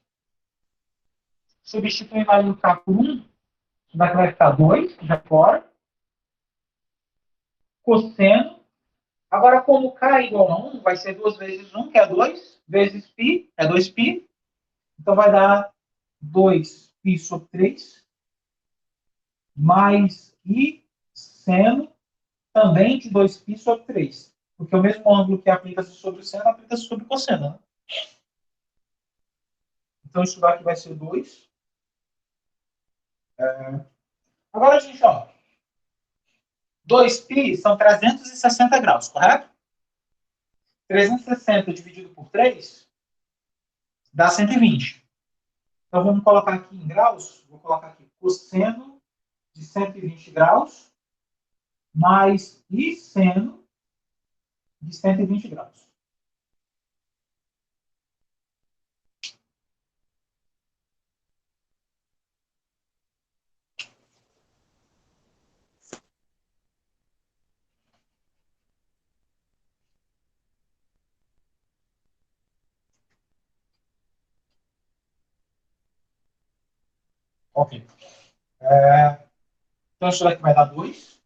Substituindo aí o k por 1, isso daqui vai ficar 2, já fora. Cosseno. Agora, como k é igual a 1, vai ser 2 vezes 1, que é 2, vezes π, é 2π. Então, vai dar 2π sobre 3, mais I seno também de 2π sobre 3. Porque o mesmo ângulo que aplica-se sobre o seno, aplica-se sobre o cosseno. Né? Então, isso daqui vai ser 2. Agora, gente, ó. 2π são 360 graus, correto? 360 dividido por 3 dá 120. Então, vamos colocar aqui em graus. Vou colocar aqui cosseno de 120 graus mais I seno de 120 graus. Ok. Então, isso daqui vai dar 2.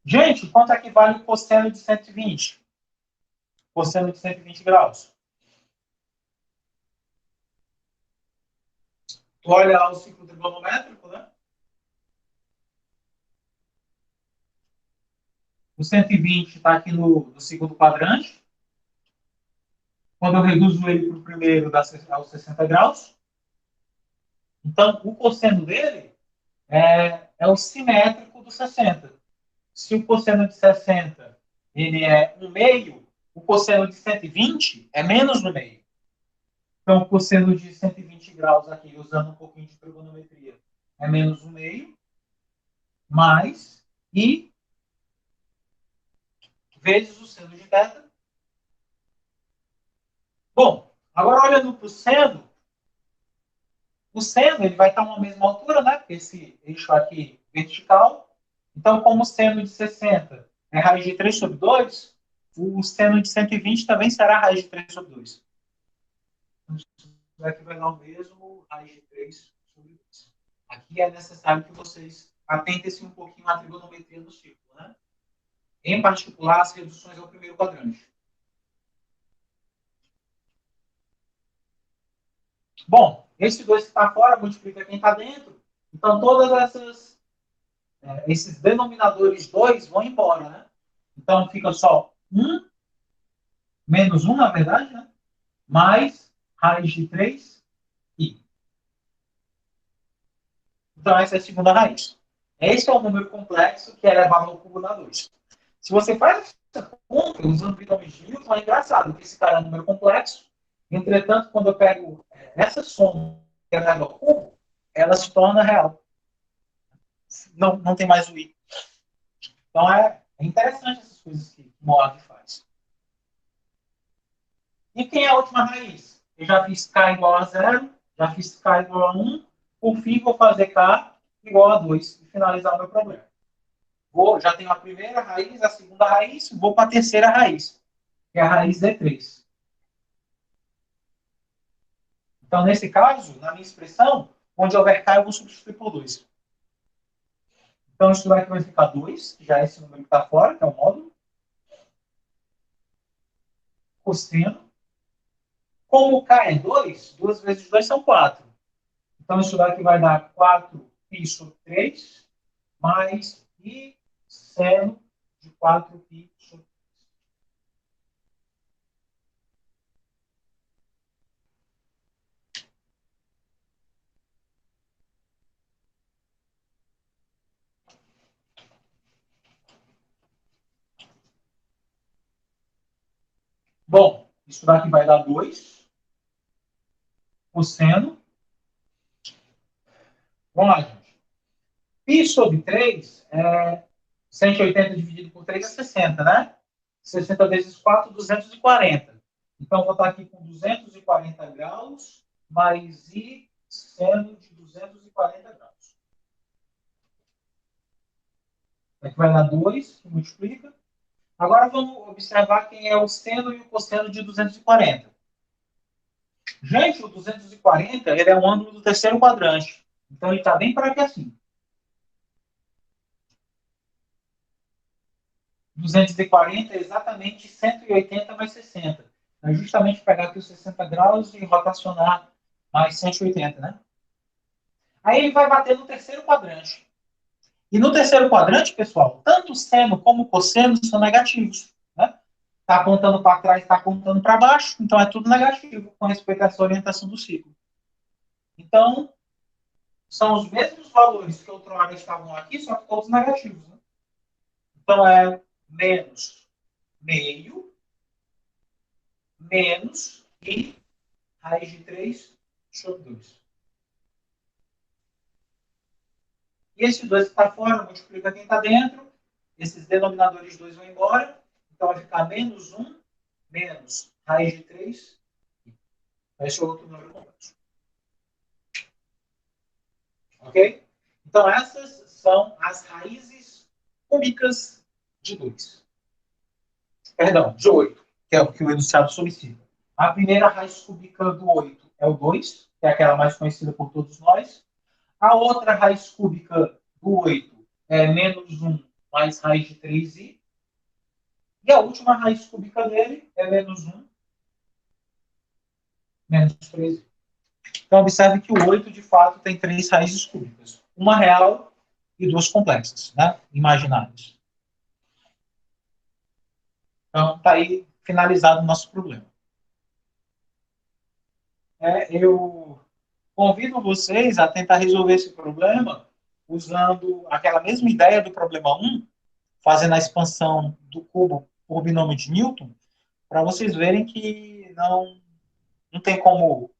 Gente, quanto é que vale o cosseno de 120? Cosseno de 120 graus. Tu olha lá o ciclo trigonométrico, né? O 120 está aqui no segundo quadrante. Quando eu reduzo ele para o primeiro, dá aos 60 graus. Então, o cosseno dele é o simétrico do 60. Se o cosseno de 60 ele é 1/2, o cosseno de 120 é menos 1/2. Então, o cosseno de 120 graus aqui, usando um pouquinho de trigonometria, é menos 1/2, mais I vezes o seno de θ. Bom, agora olhando para o seno ele vai estar a uma mesma altura, né? Porque esse eixo aqui vertical. Então, como o seno de 60 é raiz de 3 sobre 2, o seno de 120 também será raiz de 3 sobre 2. Então, isso aqui vai dar o mesmo raiz de 3 sobre 2. Aqui é necessário que vocês atentem-se um pouquinho à trigonometria do círculo, né? Em particular, as reduções ao primeiro quadrante. Bom, esse 2 que está fora multiplica quem está dentro. Então, esses denominadores 2 vão embora, né? Então, fica só 1, menos 1, na verdade, né? Mais raiz de 3 i. Então, essa é a segunda raiz. Esse é o número complexo que é elevado ao cubo na 2. Se você faz essa conta usando binomes de Newton, é engraçado, porque esse cara é um número complexo. Entretanto, quando eu pego essa soma que é elevada ao cubo, ela se torna real. Não tem mais o i. Então, é interessante essas coisas que Moab faz. E quem é a última raiz? Eu já fiz k igual a 0, já fiz k igual a 1, por fim vou fazer k igual a 2 e finalizar o meu problema. Já tenho a primeira raiz, a segunda raiz, vou para a terceira raiz, que é a raiz de 3. Então, nesse caso, na minha expressão, onde houver k, eu vou substituir por 2. Então, isso vai ficar 2, que já é esse número que está fora, que é o módulo. Cosseno. Como o k é 2, 2 vezes 2 são 4. Então, isso daqui vai dar 4π sobre 3, mais I seno de 4π sobre 3. Bom, isso daqui vai dar 2. Cosseno. Vamos lá, gente. Π sobre 3 é 180 dividido por 3 é 60, né? 60 vezes 4, 240. Então, vou estar aqui com 240 graus mais I seno de 240 graus. Aqui vai dar 2, que multiplica. Agora, vamos observar quem é o seno e o cosseno de 240. Gente, o 240 ele é um ângulo do terceiro quadrante. Então, ele está bem para aqui assim. 240 é exatamente 180 mais 60. É justamente pegar aqui os 60 graus e rotacionar mais 180, né? Aí ele vai bater no terceiro quadrante. E no terceiro quadrante, pessoal, tanto seno como cosseno são negativos. Né? Está apontando para trás, está apontando para baixo, então é tudo negativo com respeito a essa orientação do ciclo. Então, são os mesmos valores que outrora estavam aqui, só que todos negativos. Né? Então, é menos meio, menos e raiz de 3 sobre 2. E esse 2 que está fora, multiplica quem está dentro. Esses denominadores 2 vão embora. Então, vai ficar menos 1, menos raiz de 3. Esse é outro número complexo. Ok? Então, essas são as raízes cúbicas de 2. Perdão, de 8, que é o que o enunciado solicita. A primeira raiz cúbica do 8 é o 2, que é aquela mais conhecida por todos nós. A outra raiz cúbica do 8 é menos 1 mais raiz de 3i. E a última raiz cúbica dele é menos 1 menos 3i. Então, observe que o 8, de fato, tem 3 raízes cúbicas. Uma real e 2 complexas, né? Imaginárias. Então, está aí finalizado o nosso problema. Eu convido vocês a tentar resolver esse problema usando aquela mesma ideia do problema 1, fazendo a expansão do cubo por binômio de Newton, para vocês verem que não tem como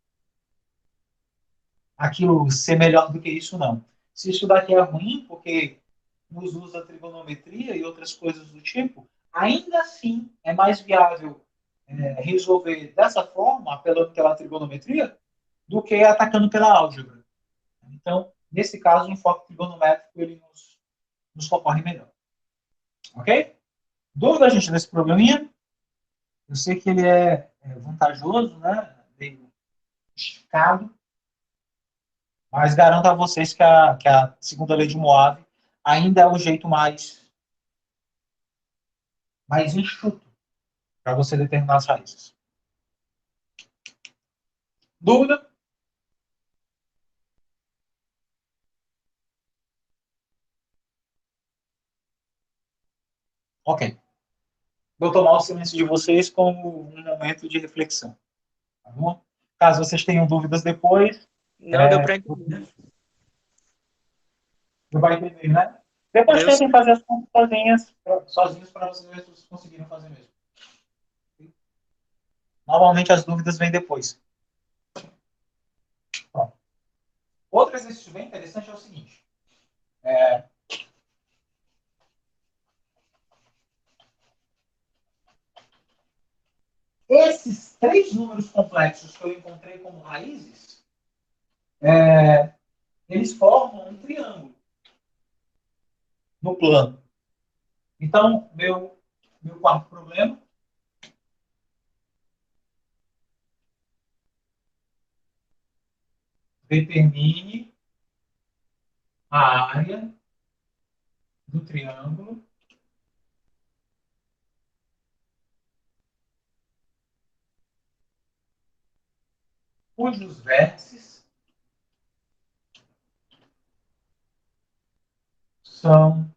aquilo ser melhor do que isso, não. Se isso daqui é ruim, porque nos usa trigonometria e outras coisas do tipo, ainda assim é mais viável resolver dessa forma, apelando pela trigonometria, do que atacando pela álgebra. Então, nesse caso, o enfoque trigonométrico ele nos socorre melhor. Ok? Dúvida, gente, desse probleminha? Eu sei que ele é vantajoso, né? Meio esticado, mas garanto a vocês que a segunda lei de Moave ainda é o jeito mais enxuto para você determinar as raízes. Dúvida? Ok. Vou tomar o silêncio de vocês como um momento de reflexão. Tá bom? Caso vocês tenham dúvidas depois, Não, deu para entender. não vai entender, né? Depois Deu tentem fazer as contas sozinhos para vocês verem se vocês conseguiram fazer mesmo. Normalmente as dúvidas vêm depois. Pronto. Outro exercício bem interessante é o seguinte. Esses 3 números complexos que eu encontrei como raízes, eles formam um triângulo no plano. Então, meu quarto problema determine a área do triângulo cujos vértices são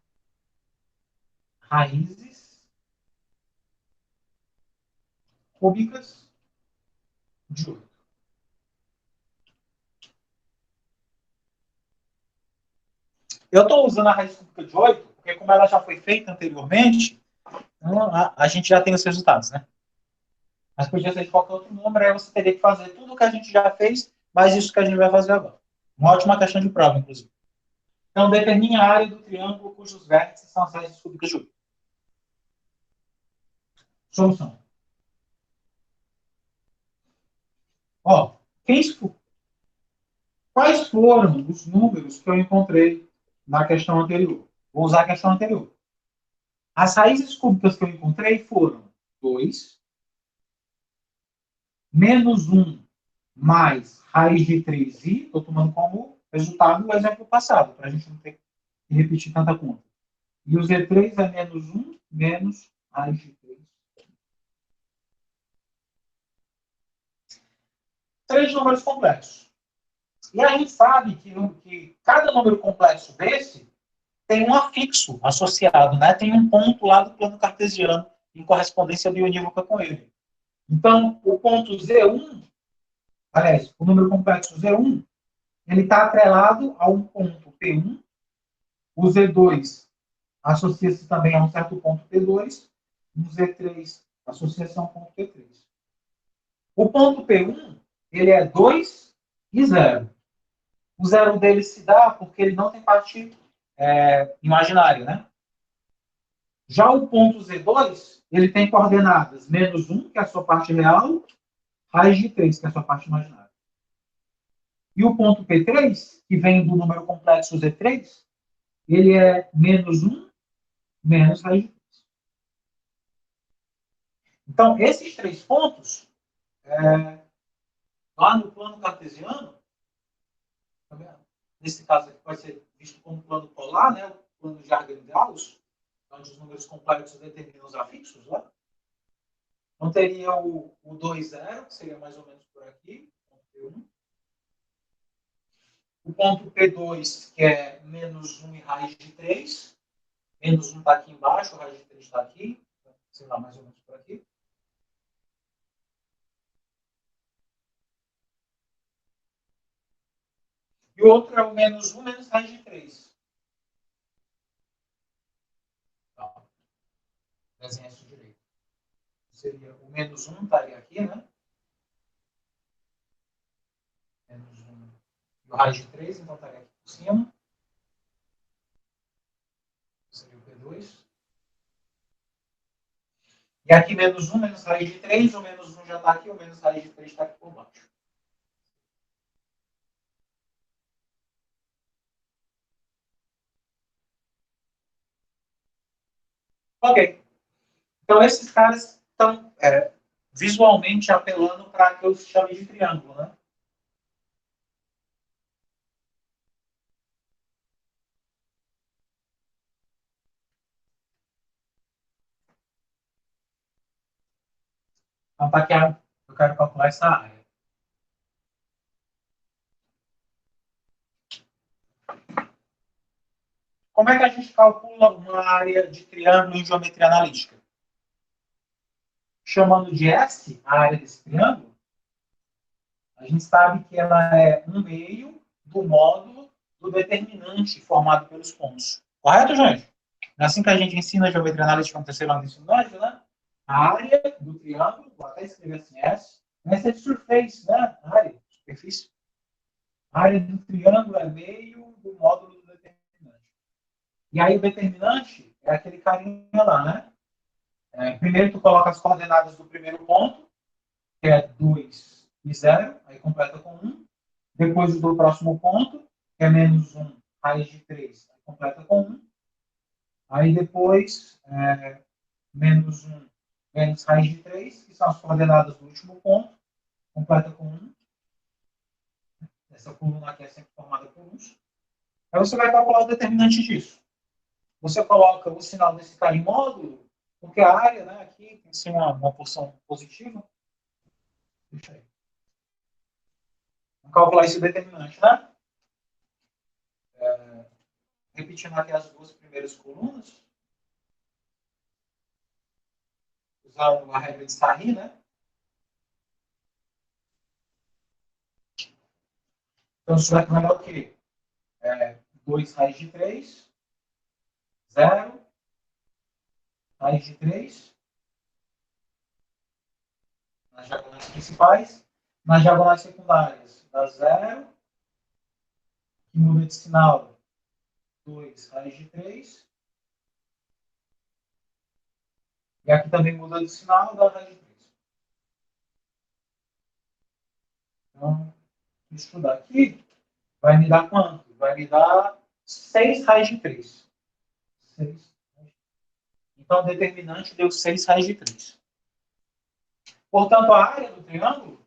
raízes cúbicas de 8. Eu estou usando a raiz cúbica de 8, porque como ela já foi feita anteriormente, então a gente já tem os resultados, né? Mas podia ser de qualquer outro número, aí você teria que fazer tudo o que a gente já fez, mais isso que a gente vai fazer agora. Uma ótima questão de prova, inclusive. Então, determine a área do triângulo cujos vértices são as raízes cúbicas de 8. Solução. Ó, quais foram os números que eu encontrei na questão anterior? Vou usar a questão anterior. As raízes cúbicas que eu encontrei foram 2, menos 1 mais raiz de 3i, estou tomando como resultado o exemplo passado, para a gente não ter que repetir tanta conta. E o Z3 é menos 1 menos raiz de 3. 3 números complexos. E a gente sabe que cada número complexo desse tem um afixo associado, né? Tem um ponto lá do plano cartesiano em correspondência bionívoca com ele. Então, o ponto Z1, aliás, o número complexo Z1, ele está atrelado a um ponto P1, o Z2 associa-se também a um certo ponto P2, o Z3 associa-se a um ponto P3. O ponto P1, ele é 2 e 0. O zero dele se dá porque ele não tem parte imaginária, né? Já o ponto Z2, ele tem coordenadas menos 1, que é a sua parte real, raiz de 3, que é a sua parte imaginária. E o ponto P3, que vem do número complexo Z3, ele é menos 1 menos raiz de 3. Então, esses três pontos, lá no plano cartesiano, nesse caso aqui vai ser visto como plano polar, né? O plano de Argand-Gauss, onde os números complexos determinam os afixos, lá. Não teria o 2, 0, que seria mais ou menos por aqui, ponto P1. O ponto P2, que é menos 1 e raiz de 3. Menos 1 está aqui embaixo, a raiz de 3 está aqui. Sei lá, mais ou menos por aqui. E o outro é o menos 1 menos raiz de 3. Tá. Desenha isso direito. Seria o menos 1 estaria aqui, né? Menos 1 e o raiz de 3, então estaria aqui por cima. Seria o P2. E aqui menos 1 menos raiz de 3, o menos 1 já está aqui, o menos raiz de 3 está aqui por baixo. Ok. Então, esses caras estão visualmente apelando para que eu chame de triângulo, né? Então, para que eu quero calcular essa área. Como é que a gente calcula uma área de triângulo em geometria analítica? Chamando de S a área desse triângulo, a gente sabe que ela é um meio do módulo do determinante formado pelos pontos. Correto, gente? É assim que a gente ensina a geometria analítica no terceiro ano do ensino médio, né? A área do triângulo, vou até escrever assim, S, essa é de surface, né? A área, superfície. A área do triângulo é meio do módulo do determinante. E aí o determinante é aquele carinha lá, né? Primeiro tu coloca as coordenadas do primeiro ponto, que é 2 e 0, aí completa com 1. Depois do próximo ponto, que é menos 1, raiz de 3, aí completa com 1. Aí depois, menos 1, menos raiz de 3, que são as coordenadas do último ponto, completa com 1. Essa coluna aqui é sempre formada por 1. Aí você vai calcular o determinante disso. Você coloca o sinal desse cara em módulo, porque a área, né, aqui tem que ser uma porção positiva. Deixa aí. Vamos calcular esse determinante, né? Repetindo aqui as duas primeiras colunas. Usando a regra de Starry, né? Então, isso vai dar o quê? 2 raiz de 3, 0, raiz de 3, nas diagonais principais. Nas diagonais secundárias, dá 0, que muda de sinal, 2 raiz de 3. E aqui também muda de sinal, dá raiz de 3. Então, isso daqui vai me dar quanto? Vai me dar 6 raiz de 3. 6. Então, o determinante deu 6 raiz de 3. Portanto, a área do triângulo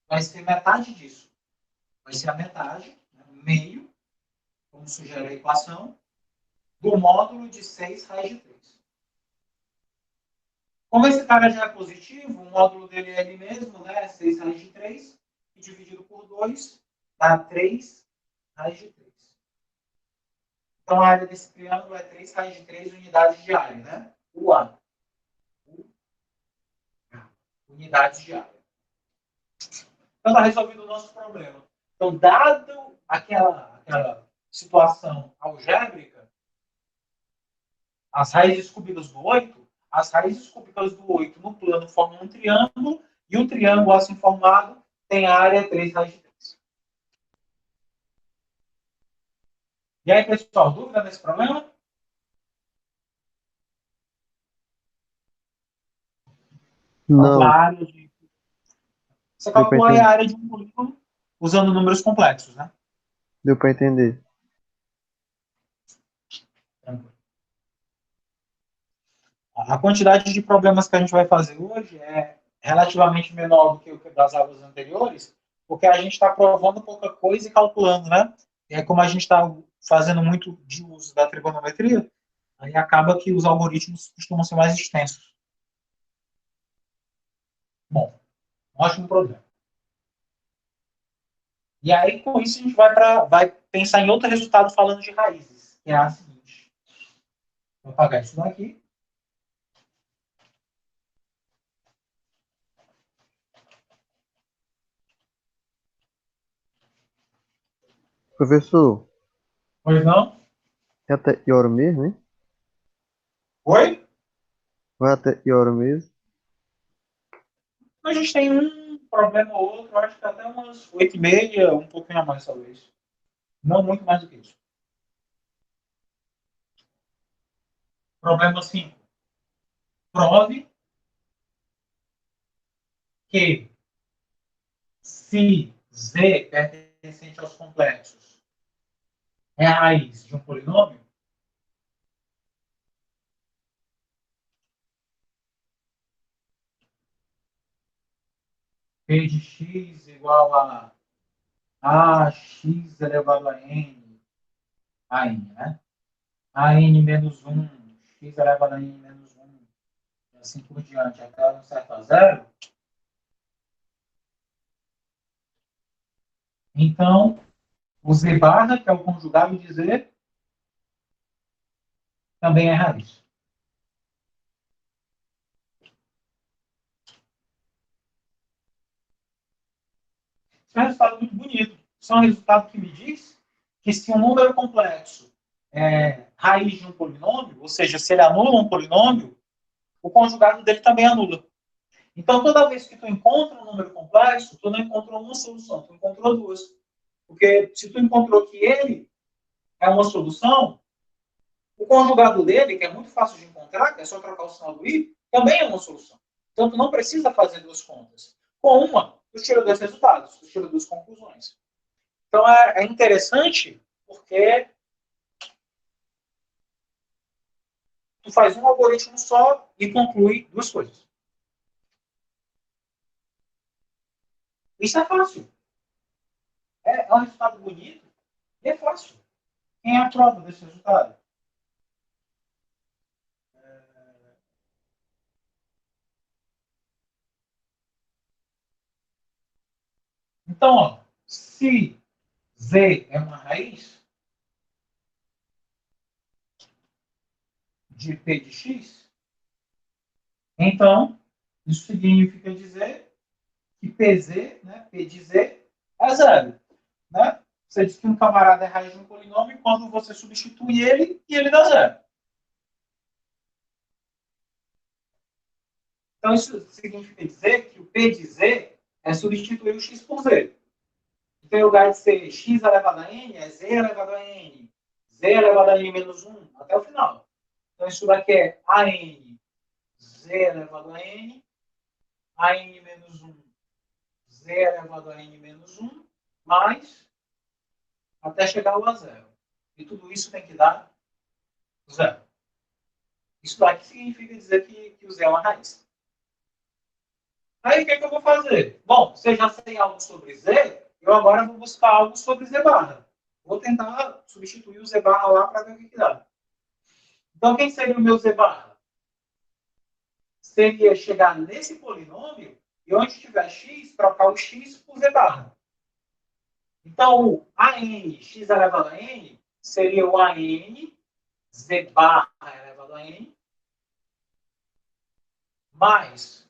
vai ser metade disso. Vai ser a metade, né, meio, como sugere a equação, do módulo de 6 raiz de 3. Como esse cara já é positivo, o módulo dele é ele mesmo, né? 6 raiz de 3, e dividido por 2, dá 3 raiz de 3. Então, a área desse triângulo é 3 raiz de 3 unidades de área, né? UA. Unidades de área. Então, está resolvido o nosso problema. Então, dado aquela situação algébrica, as raízes cúbicas do 8, as raízes cúbicas do 8 no plano formam um triângulo, e o triângulo assim formado tem a área 3 raiz de 3. E aí, pessoal, dúvida nesse problema? Calcular Não, a área de... Você deu para calcula aí a entender. área de um polígono usando números complexos, né? Deu para entender. A quantidade de problemas que a gente vai fazer hoje é relativamente menor do que o das aulas anteriores, porque a gente está provando pouca coisa e calculando, né? E aí, como a gente está fazendo muito de uso da trigonometria, aí acaba que os algoritmos costumam ser mais extensos. Bom, ótimo problema. E aí, com isso, a gente vai pensar em outro resultado falando de raízes, que é a seguinte. Vou apagar isso daqui. Professor, Pois não? é até que hora mesmo, hein? Oi? Vai até que hora mesmo? A gente tem um problema ou outro, acho que até umas 8h30, um pouquinho a mais, talvez. Não muito mais do que isso. Problema 5. Prove que se Z pertencente aos complexos é a raiz de um polinômio, P de x igual a x elevado a n, né? A n menos 1, x elevado a n menos 1, e assim por diante, até um certo a zero. Então, o z barra, que é o conjugado de z, também é raiz. Isso é um resultado muito bonito. Isso é um resultado que me diz que se um número complexo é raiz de um polinômio, ou seja, se ele anula um polinômio, o conjugado dele também anula. Então, toda vez que tu encontra um número complexo, tu não encontrou uma solução, tu encontrou duas. Porque se tu encontrou que ele é uma solução, o conjugado dele, que é muito fácil de encontrar, que é só trocar o sinal do i, também é uma solução. Então, tu não precisa fazer duas contas. Com uma, tu tira dois resultados, tu tira duas conclusões. Então, é interessante porque tu faz um algoritmo só e conclui duas coisas. Isso é fácil. É um resultado bonito e é fácil. Quem é a prova desse resultado? Então, ó, se Z é uma raiz de P de x, então isso significa dizer que PZ, né, P de Z, é zero. Né? Você diz que um camarada é raiz de um polinômio quando você substitui ele e ele dá zero. Então, isso significa dizer que o P de Z é substituir o x por z. Então, em lugar de ser x elevado a n, é z elevado a n. Z elevado a n menos 1, até o final. Então, isso daqui é an z elevado a n menos 1, z elevado a n menos 1, mais, até chegar ao a zero. E tudo isso tem que dar zero. Isso daqui significa dizer que o z é uma raiz. Aí, o que eu vou fazer? Bom, se eu já sei algo sobre z, eu agora vou buscar algo sobre z barra. Vou tentar substituir o z barra lá para ver o que dá. Então, quem seria o meu z barra? seria chegar nesse polinômio e onde tiver x, trocar o x por z barra. Então, o AN, x elevado a n, seria o AN, z barra elevado a n, mais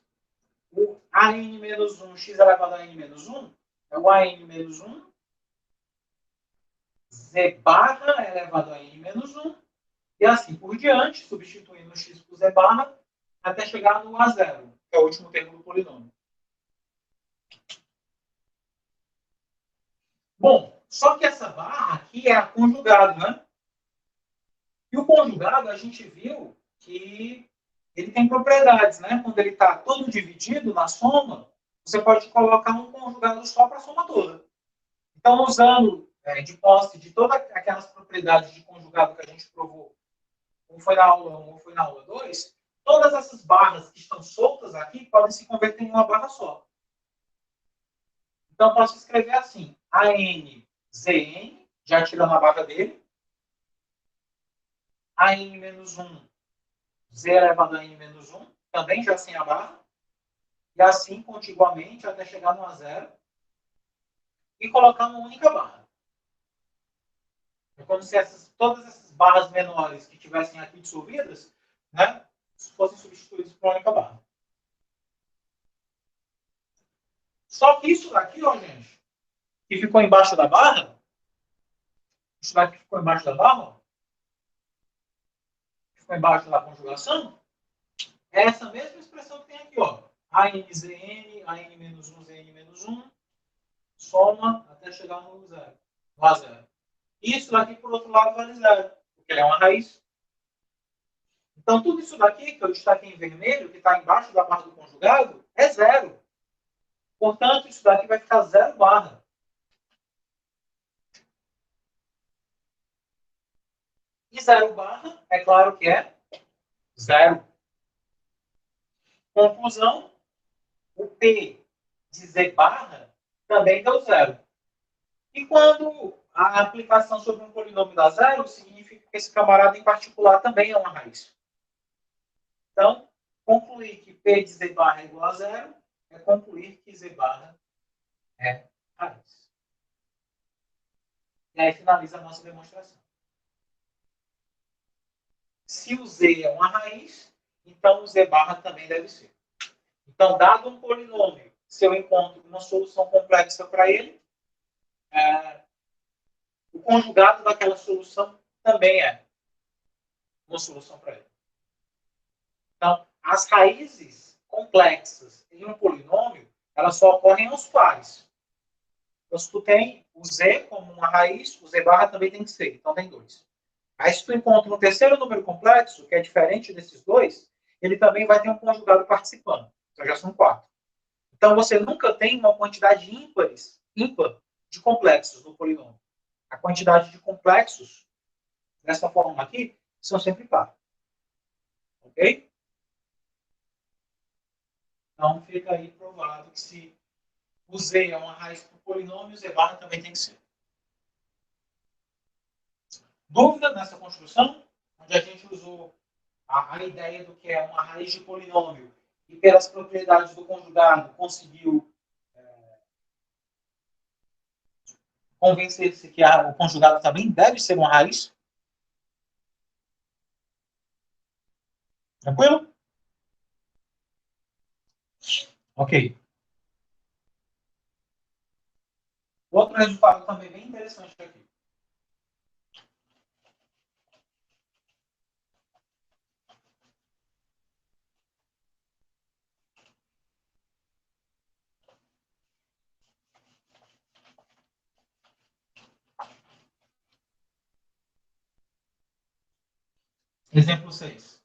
o AN menos 1, x elevado a n menos 1, é o AN menos 1, z barra elevado a n menos 1, e assim por diante, substituindo o x por z barra, até chegar no A0, que é o último termo do polinômio. Bom, só que essa barra aqui é a conjugado, né? E o conjugado, a gente viu que ele tem propriedades, né? Quando ele está todo dividido na soma, você pode colocar um conjugado só para a soma toda. Então, usando de posse de todas aquelas propriedades de conjugado que a gente provou, ou foi na aula 1 ou foi na aula 2, todas essas barras que estão soltas aqui podem se converter em uma barra só. Então, posso escrever assim, ANZN, já tirando a barra dele, AN menos 1, Z elevado a N menos 1, também já sem a barra, e assim contiguamente até chegar no A0, e colocar uma única barra. É como se todas essas barras menores que tivessem aqui dissolvidas, né, fossem substituídas por uma única barra. Só que isso daqui, ó, gente, que ficou embaixo da barra, isso daqui que ficou embaixo da barra, ó, que ficou embaixo da conjugação, é essa mesma expressão que tem aqui, ó. ANZN, AN menos 1, ZN menos 1, soma até chegar no zero, no A0. Isso daqui, por outro lado, vale zero, porque ele é uma raiz. Então, tudo isso daqui que eu destaquei em vermelho, que está embaixo da barra do conjugado, é zero. Portanto, isso daqui vai ficar zero barra. E zero barra, é claro que é zero. Conclusão, o P de Z barra também deu zero. E quando a aplicação sobre um polinômio dá zero, significa que esse camarada em particular também é uma raiz. Então, concluir que P de Z barra é igual a zero é concluir que Z barra é raiz. E aí finaliza a nossa demonstração. Se o Z é uma raiz, então o Z barra também deve ser. Então, dado um polinômio, se eu encontro uma solução complexa para ele, o conjugado daquela solução também é uma solução para ele. Então, as raízes complexas em um polinômio, elas só ocorrem aos pares. Então, se tu tem o Z como uma raiz, o Z barra também tem que ser. Então, tem dois. Aí, se tu encontra um terceiro número complexo, que é diferente desses dois, ele também vai ter um conjugado participando. Então, já são 4. Então, você nunca tem uma quantidade ímpar de complexos no polinômio. A quantidade de complexos, dessa forma aqui, são sempre par. Ok? Então, fica aí provado que se o Z é uma raiz para o polinômio, o Z barra também tem que ser. Dúvida nessa construção? Onde a gente usou a ideia do que é uma raiz de polinômio e pelas propriedades do conjugado conseguiu convencer-se que o conjugado também deve ser uma raiz? Tranquilo? Ok. Outro resultado também bem interessante aqui. Exemplo 6.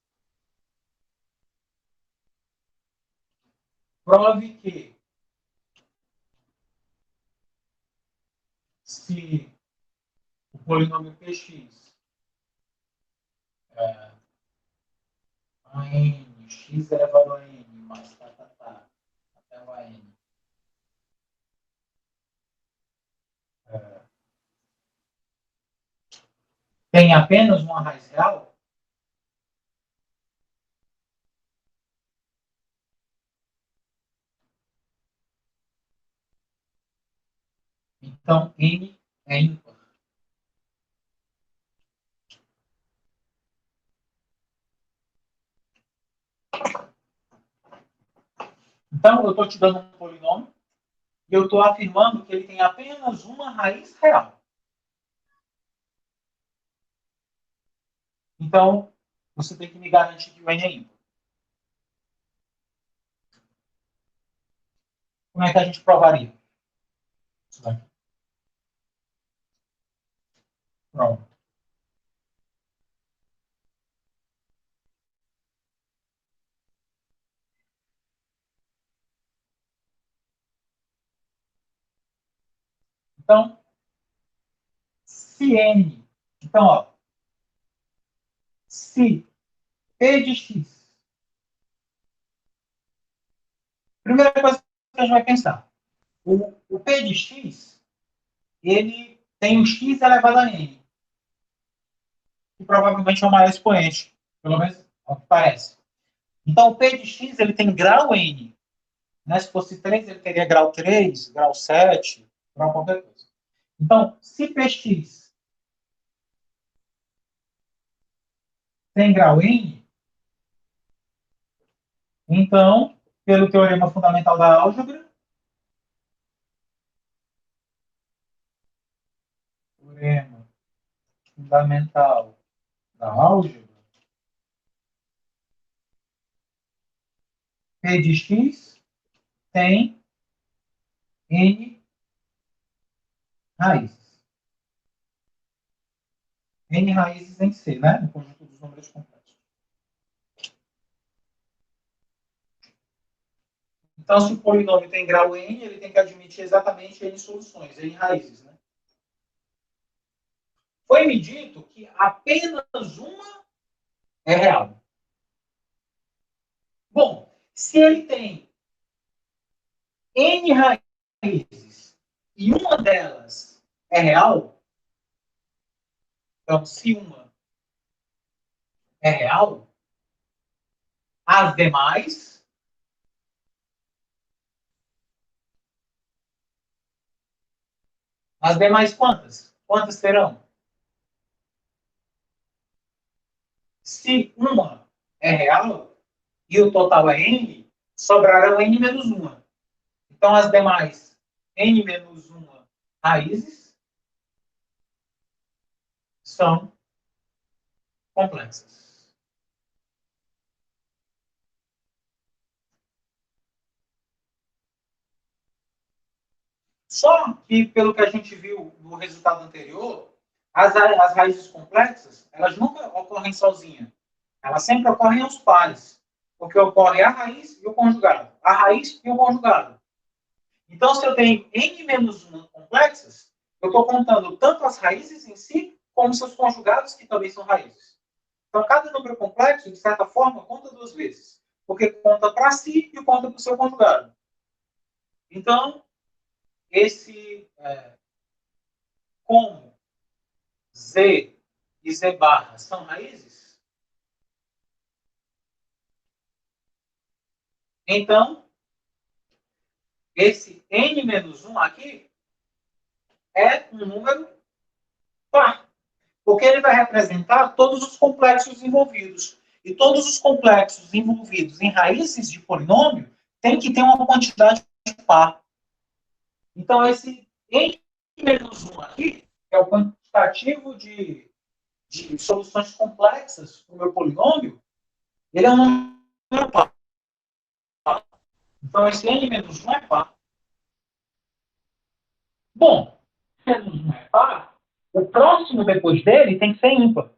Prove que se o polinômio px é a n, x elevado a n, mais até o a n, tem apenas uma raiz real, Então, n é ímpar. Então, eu estou te dando um polinômio e eu estou afirmando que ele tem apenas uma raiz real. Então, você tem que me garantir que o n é ímpar. Como é que a gente provaria? Isso daqui. Pronto. Então, se n... Então, ó, se p de x... Primeira coisa que a gente vai pensar. O p de x, ele tem o x elevado a n, que provavelmente é o maior expoente. Pelo menos é o que parece. Então, o p de x ele tem grau n. Né? Se fosse 3, ele teria grau 3, grau 7, grau qualquer coisa. Então, se px tem grau n, então, pelo teorema fundamental da álgebra, teorema fundamental da álgebra, p de x tem n raízes. N raízes em C, né? No conjunto dos números complexos. Então, se o polinômio tem grau n, ele tem que admitir exatamente n soluções, n raízes, né? Foi-me dito que apenas uma é real. Bom, se ele tem n raízes e uma delas é real, então, se uma é real, as demais quantas? Quantas serão? Se uma é real e o total é n, sobrarão n menos uma. Então, as demais n menos uma raízes são complexas. Só que, pelo que a gente viu no resultado anterior, as raízes complexas, elas nunca ocorrem sozinhas. Elas sempre ocorrem aos pares. Porque ocorre a raiz e o conjugado. A raiz e o conjugado. Então, se eu tenho n menos 1 complexas, eu estou contando tanto as raízes em si, como seus conjugados, que também são raízes. Então, cada número complexo, de certa forma, conta duas vezes. Porque conta para si e conta para o seu conjugado. Então, como Z e Z barra são raízes, então, esse n menos 1 aqui é um número par. Porque ele vai representar todos os complexos envolvidos. E todos os complexos envolvidos em raízes de polinômio têm que ter uma quantidade par. Então, esse n menos 1 aqui é o quantitativo de soluções complexas para o meu polinômio, ele é um número par. Então, esse n menos 1 é par. Bom, se n menos 1 é par, o próximo depois dele tem que ser ímpar.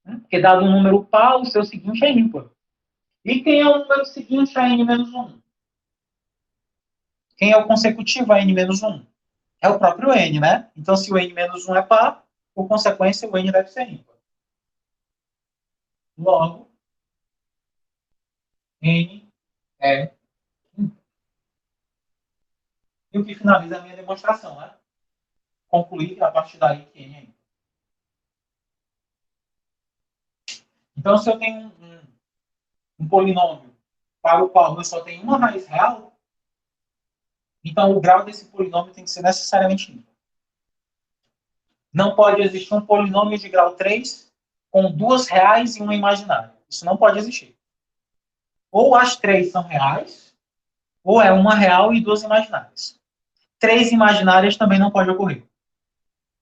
Porque dado um número par, o seu seguinte é ímpar. E quem é o número seguinte a n menos 1? Quem é o consecutivo a n menos 1? É o próprio n, né? Então, se o n menos 1 é par, por consequência, o n deve ser ímpar. Logo, n é ímpar. E o que finaliza a minha demonstração, né? Concluir a partir daí que n é ímpar. Então, se eu tenho um polinômio para o qual eu só tenho uma raiz real, Então, o grau desse polinômio tem que ser necessariamente ímpar. Não pode existir um polinômio de grau 3 com 2 reais e uma imaginária. Isso não pode existir. Ou as 3 são reais, ou é uma real e 2 imaginárias. 3 imaginárias também não pode ocorrer.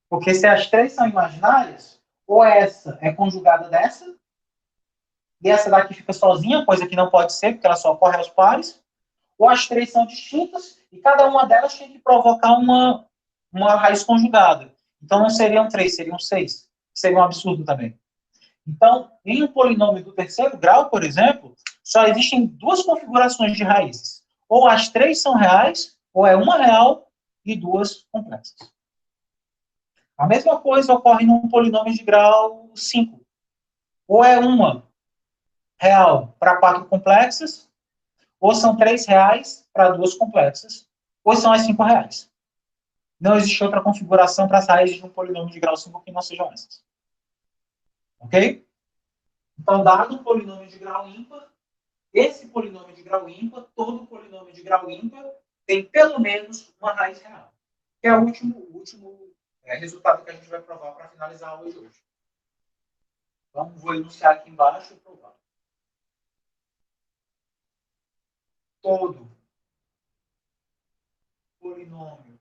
Porque se as 3 são imaginárias, ou essa é conjugada dessa, e essa daqui fica sozinha, coisa que não pode ser, porque ela só ocorre aos pares, ou as 3 são distintas, e cada uma delas tem que provocar uma raiz conjugada. Então não seriam 3, seriam 6. Seria um absurdo também. Então, em um polinômio do terceiro grau, por exemplo, só existem duas configurações de raízes. Ou as 3 são reais, ou é uma real e 2 complexas. A mesma coisa ocorre num polinômio de grau 5. Ou é uma real para 4 complexas, ou são 3 reais para 2 complexas, ou são as 5 reais. Não existe outra configuração para as raízes de um polinômio de grau 5 que não sejam essas. Ok? Então, dado um polinômio de grau ímpar, esse polinômio de grau ímpar, todo polinômio de grau ímpar, tem pelo menos uma raiz real. Que é o último resultado que a gente vai provar para finalizar a aula de hoje. Então, vou enunciar aqui embaixo e provar. Todo polinômio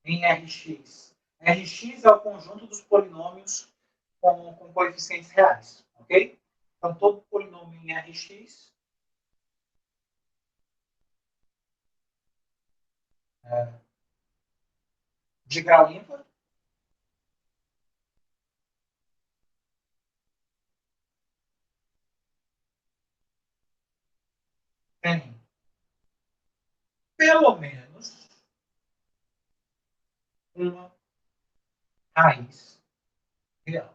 em Rx. Rx é o conjunto dos polinômios com coeficientes reais. Ok? Então, todo polinômio em Rx de grau ímpar tem pelo menos uma raiz real.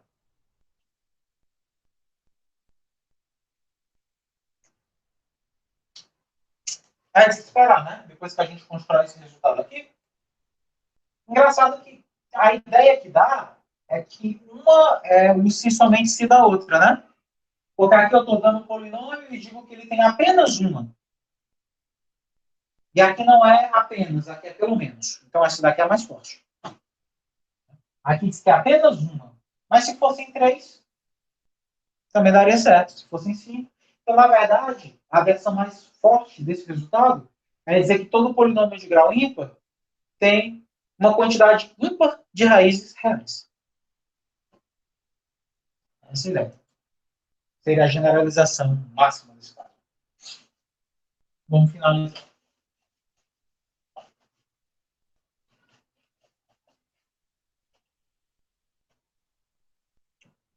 É de se esperar, né? Depois que a gente constrói esse resultado aqui. Engraçado que a ideia que dá é que uma é o se somente se da outra, né? Porque aqui eu estou dando um polinômio e digo que ele tem apenas uma. E aqui não é apenas, aqui é pelo menos. Então essa daqui é a mais forte. Aqui diz que é apenas uma. Mas se fossem 3, também daria certo. Se fossem 5. Então, na verdade, a versão mais forte desse resultado é dizer que todo polinômio de grau ímpar tem uma quantidade ímpar de raízes reais. Essa é a ideia. Seria a generalização máxima desse caso. Vamos finalizar.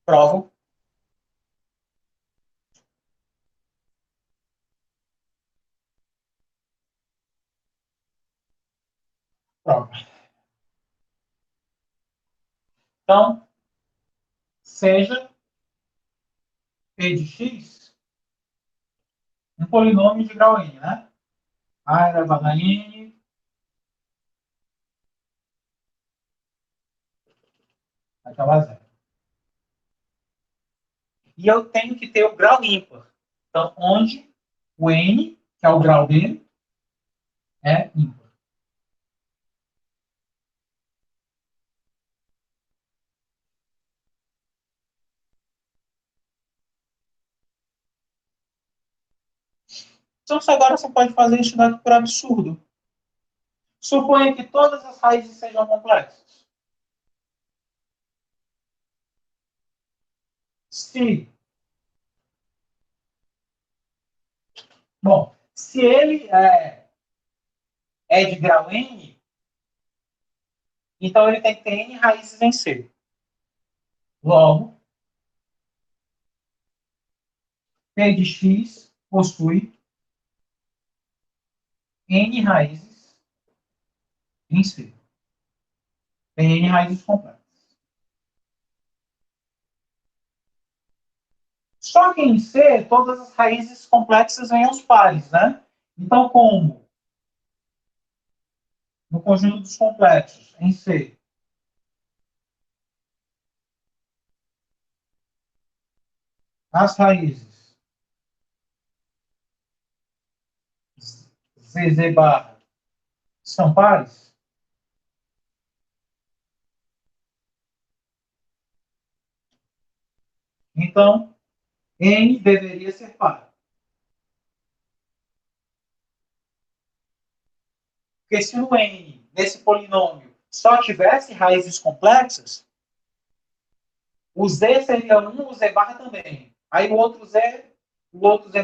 Provo. Provo. Então, seja P de x um polinômio de grau n, né? A elevado a n aquela zero. E eu tenho que ter o grau ímpar. Então, onde o n, que é o grau dele, é ímpar. Então, agora você pode fazer isso daqui por absurdo. Suponha que todas as raízes sejam complexas. Se, bom, se ele é de grau n, então ele tem que ter n raízes em C. Logo, P de x possui n raízes em C. Tem n raízes complexas. Só que em C, todas as raízes complexas vêm aos pares, né? Então, como no conjunto dos complexos, em C, as raízes ZZ barra são pares? Então, N deveria ser par. Porque se o N, nesse polinômio, só tivesse raízes complexas, o Z seria 1, o Z barra também. Aí o outro Z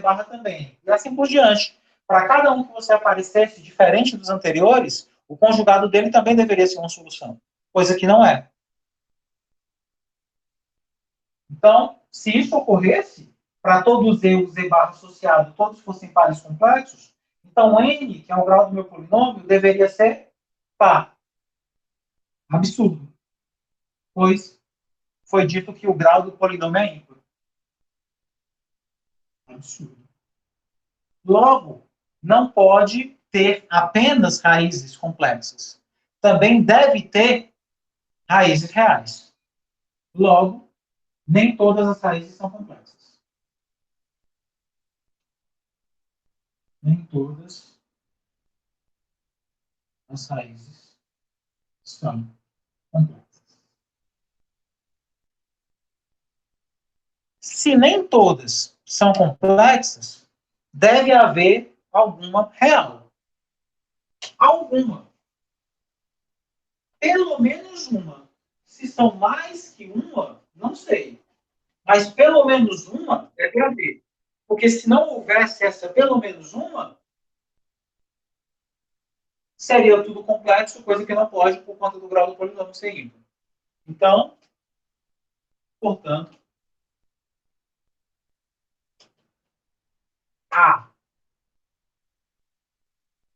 barra também. E assim por diante. Para cada um que você aparecesse diferente dos anteriores, o conjugado dele também deveria ser uma solução. Coisa que não é. Então, se isso ocorresse, para todo Z, o Z barra associado, todos fossem pares complexos, então N, que é o grau do meu polinômio, deveria ser par. Absurdo. Pois foi dito que o grau do polinômio é ímpar. Absurdo. Logo, não pode ter apenas raízes complexas. Também deve ter raízes reais. Logo, nem todas as raízes são complexas. Nem todas as raízes são complexas. Se nem todas são complexas, deve haver alguma real. Alguma. Pelo menos uma. Se são mais que uma, não sei. Mas pelo menos uma deve haver. Porque se não houvesse essa pelo menos uma, seria tudo complexo, coisa que não pode por conta do grau do polinômio ser ímpar. Então, portanto, há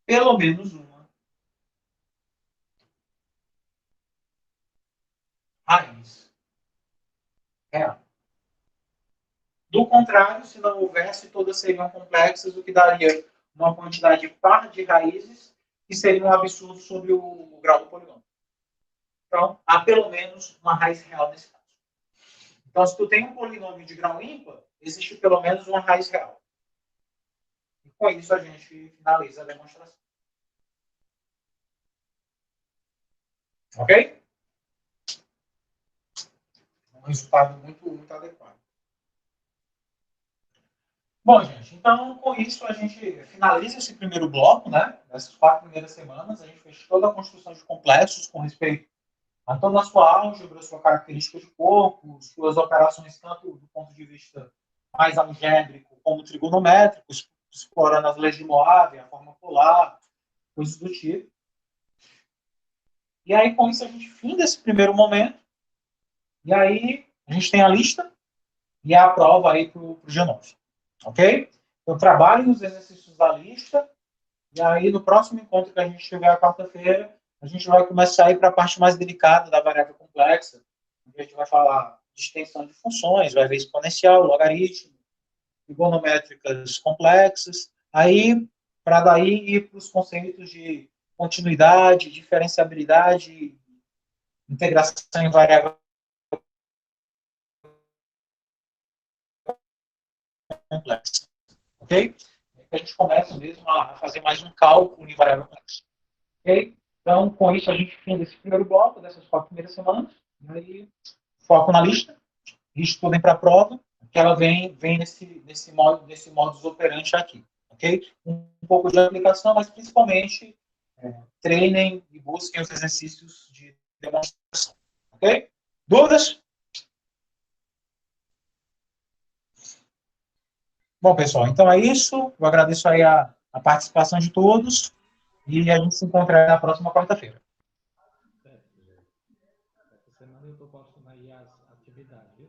pelo menos uma raiz real. Do contrário, se não houvesse, todas seriam complexas, o que daria uma quantidade par de raízes que seria um absurdo sobre o grau do polinômio. Então, há pelo menos uma raiz real nesse caso. Então, se tu tem um polinômio de grau ímpar, existe pelo menos uma raiz real. E com isso a gente finaliza a demonstração. Ok? Um resultado muito adequado. Bom, gente, então com isso a gente finaliza esse primeiro bloco, né? Nessas 4 primeiras semanas, a gente fez toda a construção de complexos com respeito a toda a sua álgebra, a sua característica de corpo, suas operações, tanto do ponto de vista mais algébrico como trigonométrico, explorando as leis de Moave, a forma polar, coisas do tipo. E aí, com isso, a gente finda esse primeiro momento. E aí, a gente tem a lista e a prova aí para o G9. Ok? Eu trabalho nos exercícios da lista. E aí, no próximo encontro que a gente tiver, a quarta-feira, a gente vai começar a ir para a parte mais delicada da variável complexa. A gente vai falar de extensão de funções, vai ver exponencial, logaritmo, trigonométricas complexas. Aí, para daí ir para os conceitos de continuidade, diferenciabilidade, integração em variável complexa. Ok? A gente começa mesmo a fazer mais um cálculo em variável complexa. Ok? Então, com isso, a gente finda esse primeiro bloco dessas 4 primeiras semanas. E aí, foco na lista. Estudem para a prova, que ela vem nesse modus operandi aqui. Ok? Um pouco de aplicação, mas principalmente treinem e busquem os exercícios de demonstração. Ok? Dúvidas? Bom, pessoal, então é isso. Eu agradeço aí a participação de todos e a gente se encontra na próxima quarta-feira. Essa semana eu estou postando aí as atividades, viu?